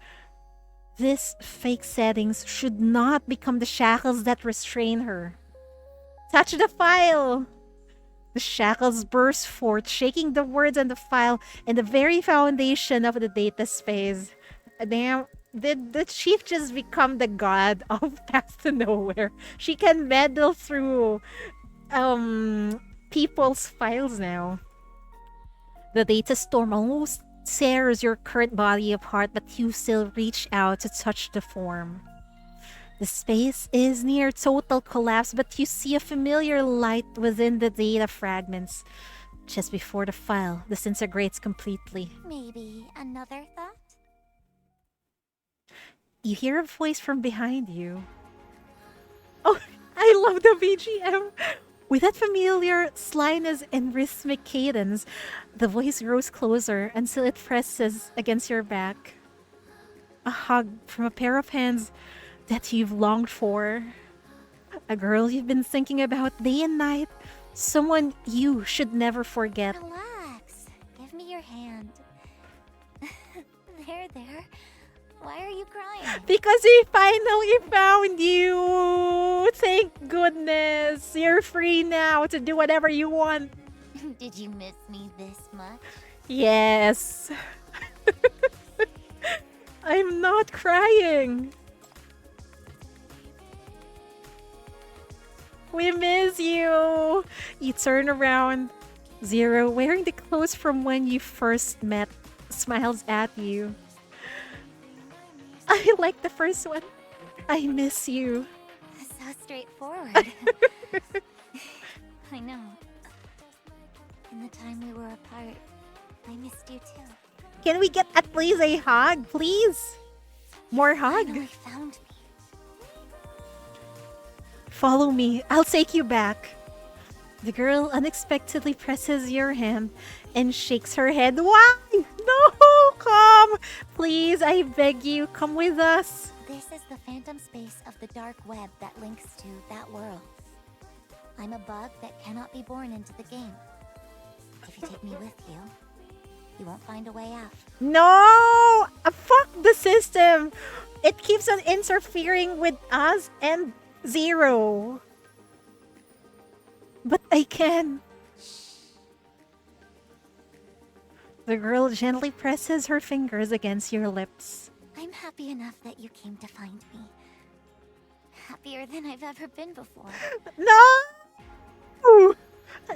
These fake settings should not become the shackles that restrain her. Touch the file! The shackles burst forth, shaking the words on the file and the very foundation of the data space. Damn, did the chief just become the god of Path to Nowhere? She can meddle through people's files now. The data storm almost tears your current body apart, but you still reach out to touch the form. The space is near total collapse, but you see a familiar light within the data fragments. Just before the file disintegrates completely, Maybe another thought? you hear a voice from behind you. Oh, I love the BGM. With that familiar slyness and rhythmic cadence, the voice grows closer until it presses against your back. A hug from a pair of hands that you've longed for. A girl you've been thinking about day and night. Someone you should never forget. Relax. Give me your hand. There. Why are you crying? Because we finally found you! Thank goodness! You're free now to do whatever you want. Did you miss me this much? Yes. I'm not crying. We miss you. You turn around. Zero, wearing the clothes from when you first met, smiles at you. I like the first one. I miss you. So straightforward. I know. In the time we were apart, I missed you too. Can we get at least a hug, please? More hug. Finally found me. Follow me. I'll take you back. The girl unexpectedly presses your hand and shakes her head. Why? No, come. Please, I beg you, come with us. This is the phantom space of the dark web that links to that world. I'm a bug that cannot be born into the game. If you take me with you, you won't find a way out. No! Fuck the system. It keeps on interfering with us and Zero. But I can. The girl gently presses her fingers against your lips. I'm happy enough that you came to find me. Happier than I've ever been before. No!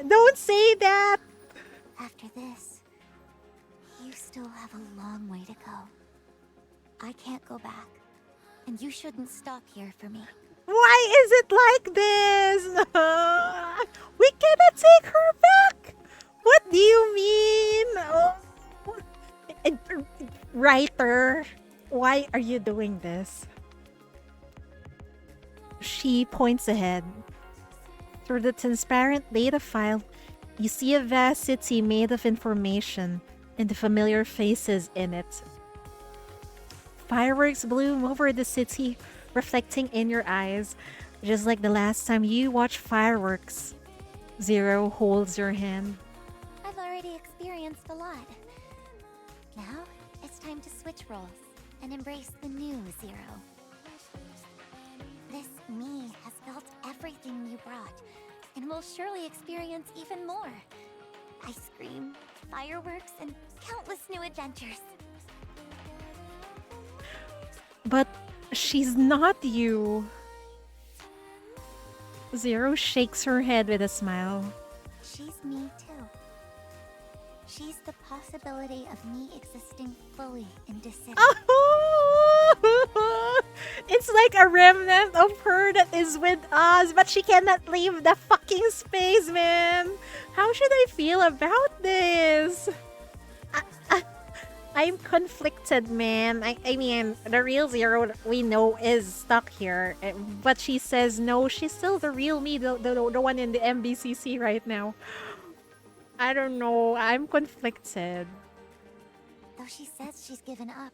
Don't say that! After this, you still have a long way to go. I can't go back, and you shouldn't stop here for me. Why is it like this? We cannot take her back! What do you mean? Oh. Writer, why are you doing this? She points ahead. Through the transparent data file, you see a vast city made of information and the familiar faces in it. Fireworks bloom over the city, reflecting in your eyes, just like the last time you watched fireworks. Zero holds your hand. I've already experienced a lot. Now, it's time to switch roles and embrace the new Zero. This me has felt everything you brought, and will surely experience even more. Ice cream, fireworks, and countless new adventures. But she's not you. Zero shakes her head with a smile. She's me too. She's the possibility of me existing fully in Decision. Oh! It's like a remnant of her that is with us, but she cannot leave the fucking space, man. How should I feel about this? I'm conflicted, man. I mean, the real Zero we know is stuck here. But she says no, she's still the real me, the one in the MBCC right now. I don't know. I'm conflicted. Though she says she's given up,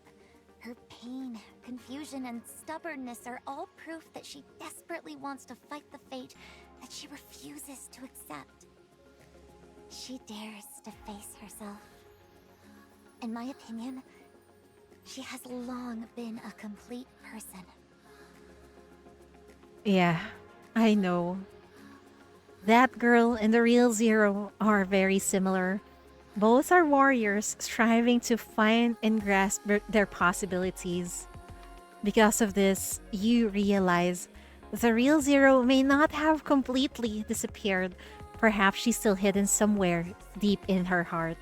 her pain, confusion, and stubbornness are all proof that she desperately wants to fight the fate that she refuses to accept. She dares to face herself. In my opinion, she has long been a complete person. Yeah, I know. That girl and the real Zero are very similar. Both are warriors striving to find and grasp their possibilities. Because of this, you realize the real Zero may not have completely disappeared. Perhaps she's still hidden somewhere deep in her heart.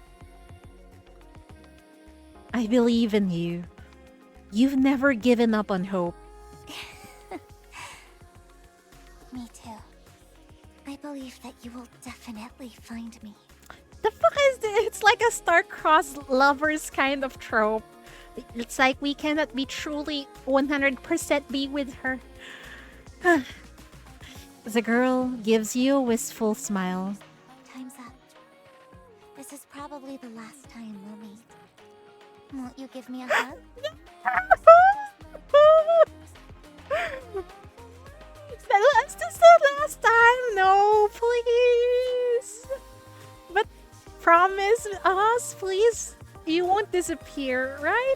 I believe in you. You've never given up on hope. Me too. I believe that you will definitely find me. The fuck is this? It's like a star-crossed lovers kind of trope. It's like we cannot be truly 100% be with her. The girl gives you a wistful smile. Time's up. This is probably the last time we'll meet. Won't you give me a hug? That's just the last time. No, please. But promise us, please. You won't disappear, right?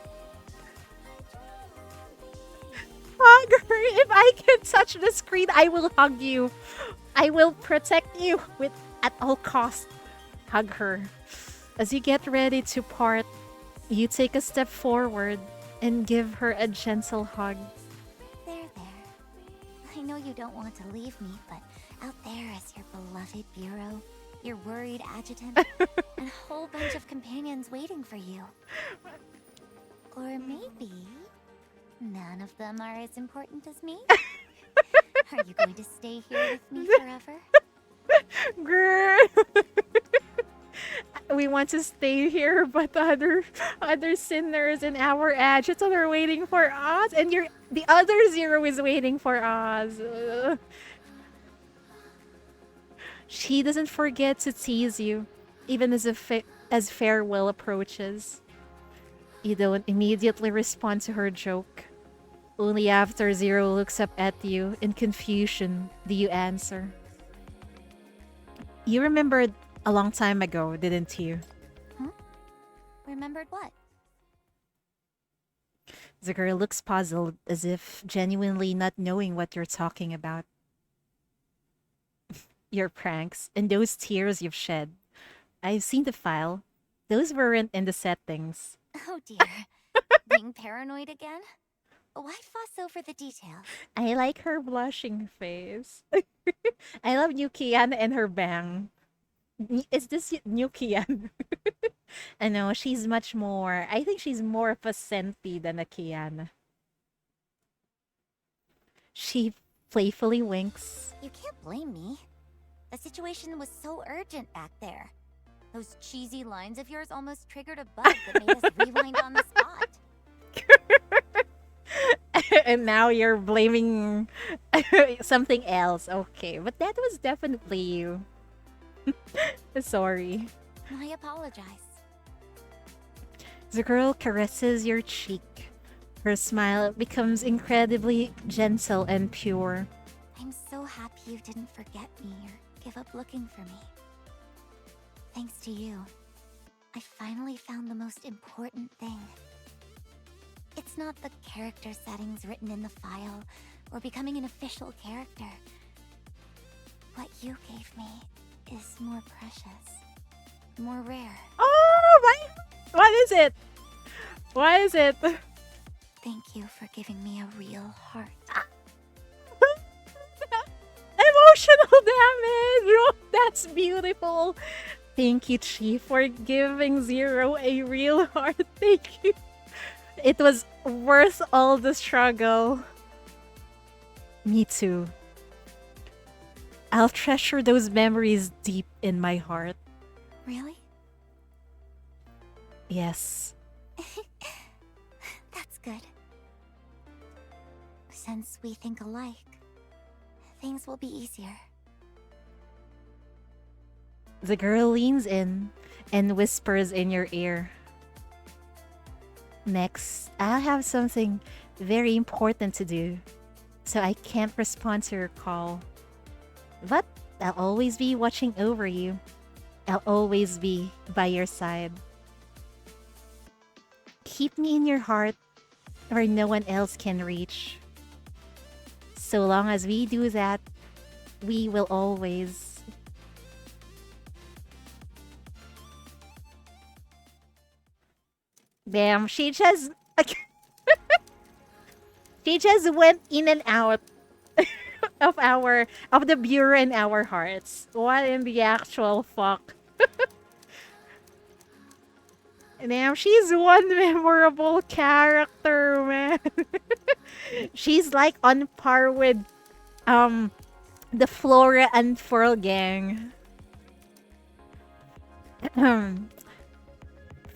Hug her. If I can touch the screen, I will hug you. I will protect you with at all costs. Hug her. As you get ready to part, you take a step forward and give her a gentle hug. There. I know you don't want to leave me, but out there is your beloved bureau, your worried adjutant, and a whole bunch of companions waiting for you. Or maybe none of them are as important as me? Are you going to stay here with me forever? Girl. We want to stay here, but other sinners and our adjutant are waiting for us, and the other zero is waiting for us. She doesn't forget to tease you, even as farewell approaches. You don't immediately respond to her joke. Only after Zero looks up at you in confusion do you answer. You remembered a long time ago, didn't you? Remembered what? The girl looks puzzled, as if genuinely not knowing what you're talking about. Your pranks and those tears you've shed. I've seen the file. Those weren't in the settings. Oh dear. Being paranoid again? Why fuss over the details? I like her blushing face. I love new Kiana and her bang. Is this new Kian? I know, she's much more. I think she's more of a Senti than a Kiana. She playfully winks. You can't blame me. The situation was so urgent back there. Those cheesy lines of yours almost triggered a bug that made us rewind on the spot. And now you're blaming something else. Okay, but that was definitely you. Sorry. I apologize. The girl caresses your cheek. Her smile becomes incredibly gentle and pure. I'm so happy you didn't forget me or give up looking for me. Thanks to you, I finally found the most important thing. It's not the character settings written in the file or becoming an official character. What you gave me is more precious, more rare. Oh, what is it? What is it? Thank you for giving me a real heart. Emotional damage! Oh, that's beautiful. Thank you, Chief, for giving Zero a real heart. Thank you. It was worth all the struggle. Me too. I'll treasure those memories deep in my heart. Really? Yes. That's good. Since we think alike, things will be easier. The girl leans in and whispers in your ear. Next, I'll have something very important to do, so I can't respond to your call. But I'll always be watching over you. I'll always be by your side. Keep me in your heart where no one else can reach. So long as we do that, we will always... Damn, she just... she just went in and out of the bureau in our hearts. What in the actual fuck? Damn, she's one memorable character, man. She's like on par with the Flora and Furl gang.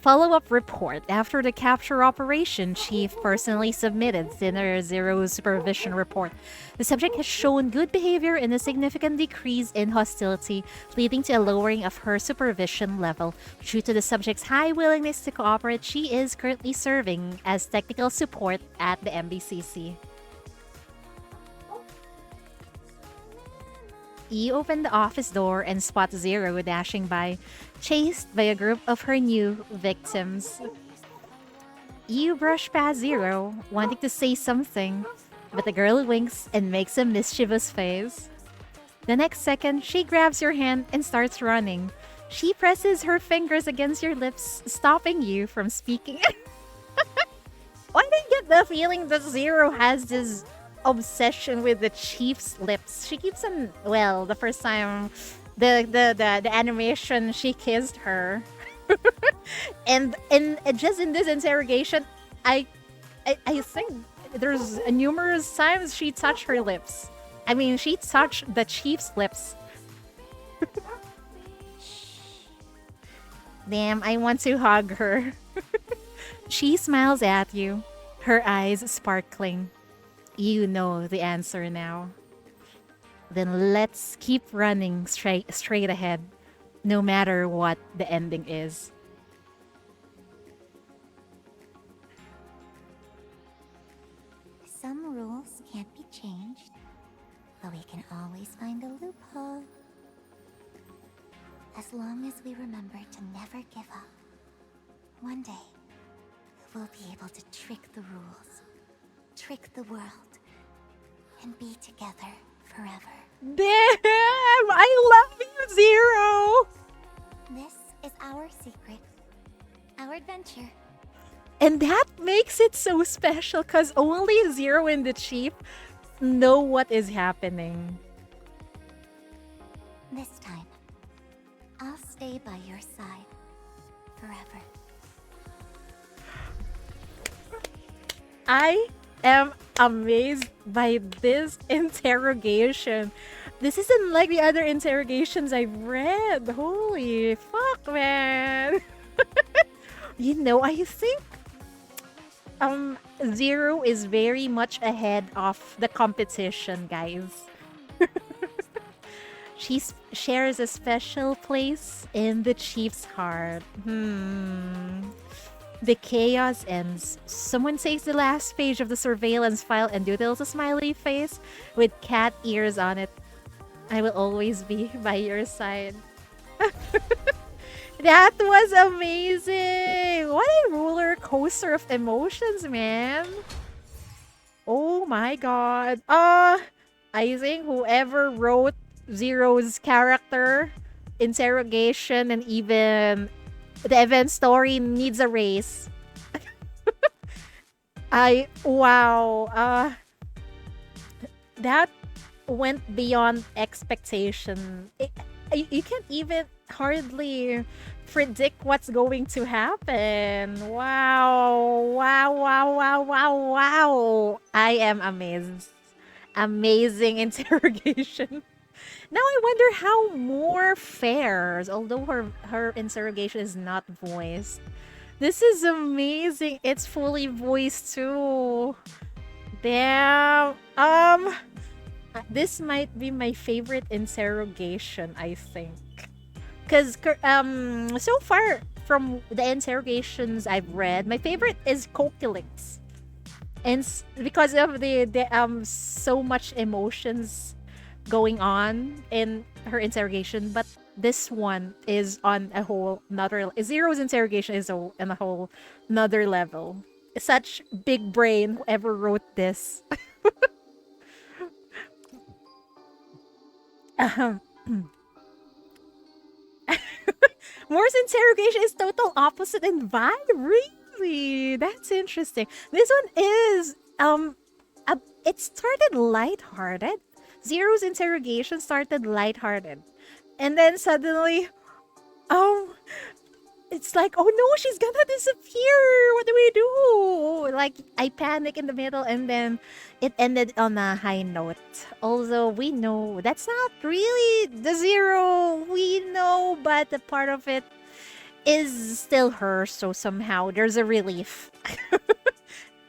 follow-up report after the capture operation, Chief personally submitted Sinner Zero's supervision report. The subject has shown good behavior and a significant decrease in hostility, leading to a lowering of her supervision level. Due to the subject's high willingness to cooperate, she is currently serving as technical support at the MBCC. E opened the office door and spots Zero dashing by, chased by a group of her new victims. You brush past Zero, wanting to say something, but the girl winks and makes a mischievous face. The next second, she grabs your hand and starts running. She presses her fingers against your lips, stopping you from speaking. Why do I get the feeling that Zero has this obsession with the Chief's lips? She keeps on, well, the first time the animation, she kissed her. and just in this interrogation, I think there's numerous times she touched her lips. I mean, she touched the Chief's lips. Damn, I want to hug her. She smiles at you, her eyes sparkling. You know the answer now. Then let's keep running straight ahead, no matter what the ending is. Some rules can't be changed, but we can always find a loophole. As long as we remember to never give up, one day we'll be able to trick the rules, trick the world, and be together forever. Damn! I love you, Zero! This is our secret, our adventure. And that makes it so special because only Zero and the Chief know what is happening. This time, I'll stay by your side forever. I am amazed by this interrogation. This isn't like the other interrogations I've read. Holy fuck, man. You know, I think Zero is very much ahead of the competition, guys. She shares a special place in the Chief's heart. The chaos ends. Someone takes the last page of the surveillance file and doodles a smiley face with cat ears on it. I will always be by your side. That was amazing! What a roller coaster of emotions, man! Oh my god. I think whoever wrote Zero's character, interrogation, and even the event story needs a raise. Wow. That went beyond expectation. You can't even hardly predict what's going to happen. Wow. I am amazed. Amazing interrogation. Now I wonder how more fares, although her interrogation is not voiced. This is amazing. It's fully voiced too. Damn. This might be my favorite interrogation, I think. Cause so far from the interrogations I've read, my favorite is Kokilix. And because of the so much emotions going on in her interrogation, but this one is on a whole another. Zero's interrogation is on a whole another level. Such big brain, whoever wrote this. Moore's interrogation is total opposite in vibe. Really, that's interesting. This one is it started lighthearted. Zero's interrogation started lighthearted. And then suddenly, it's like, oh no, she's gonna disappear. What do we do? Like, I panic in the middle and then it ended on a high note. Although we know that's not really the Zero. We know, but a part of it is still her, so somehow there's a relief.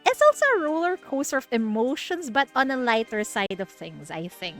It's also a roller coaster of emotions, but on a lighter side of things, I think.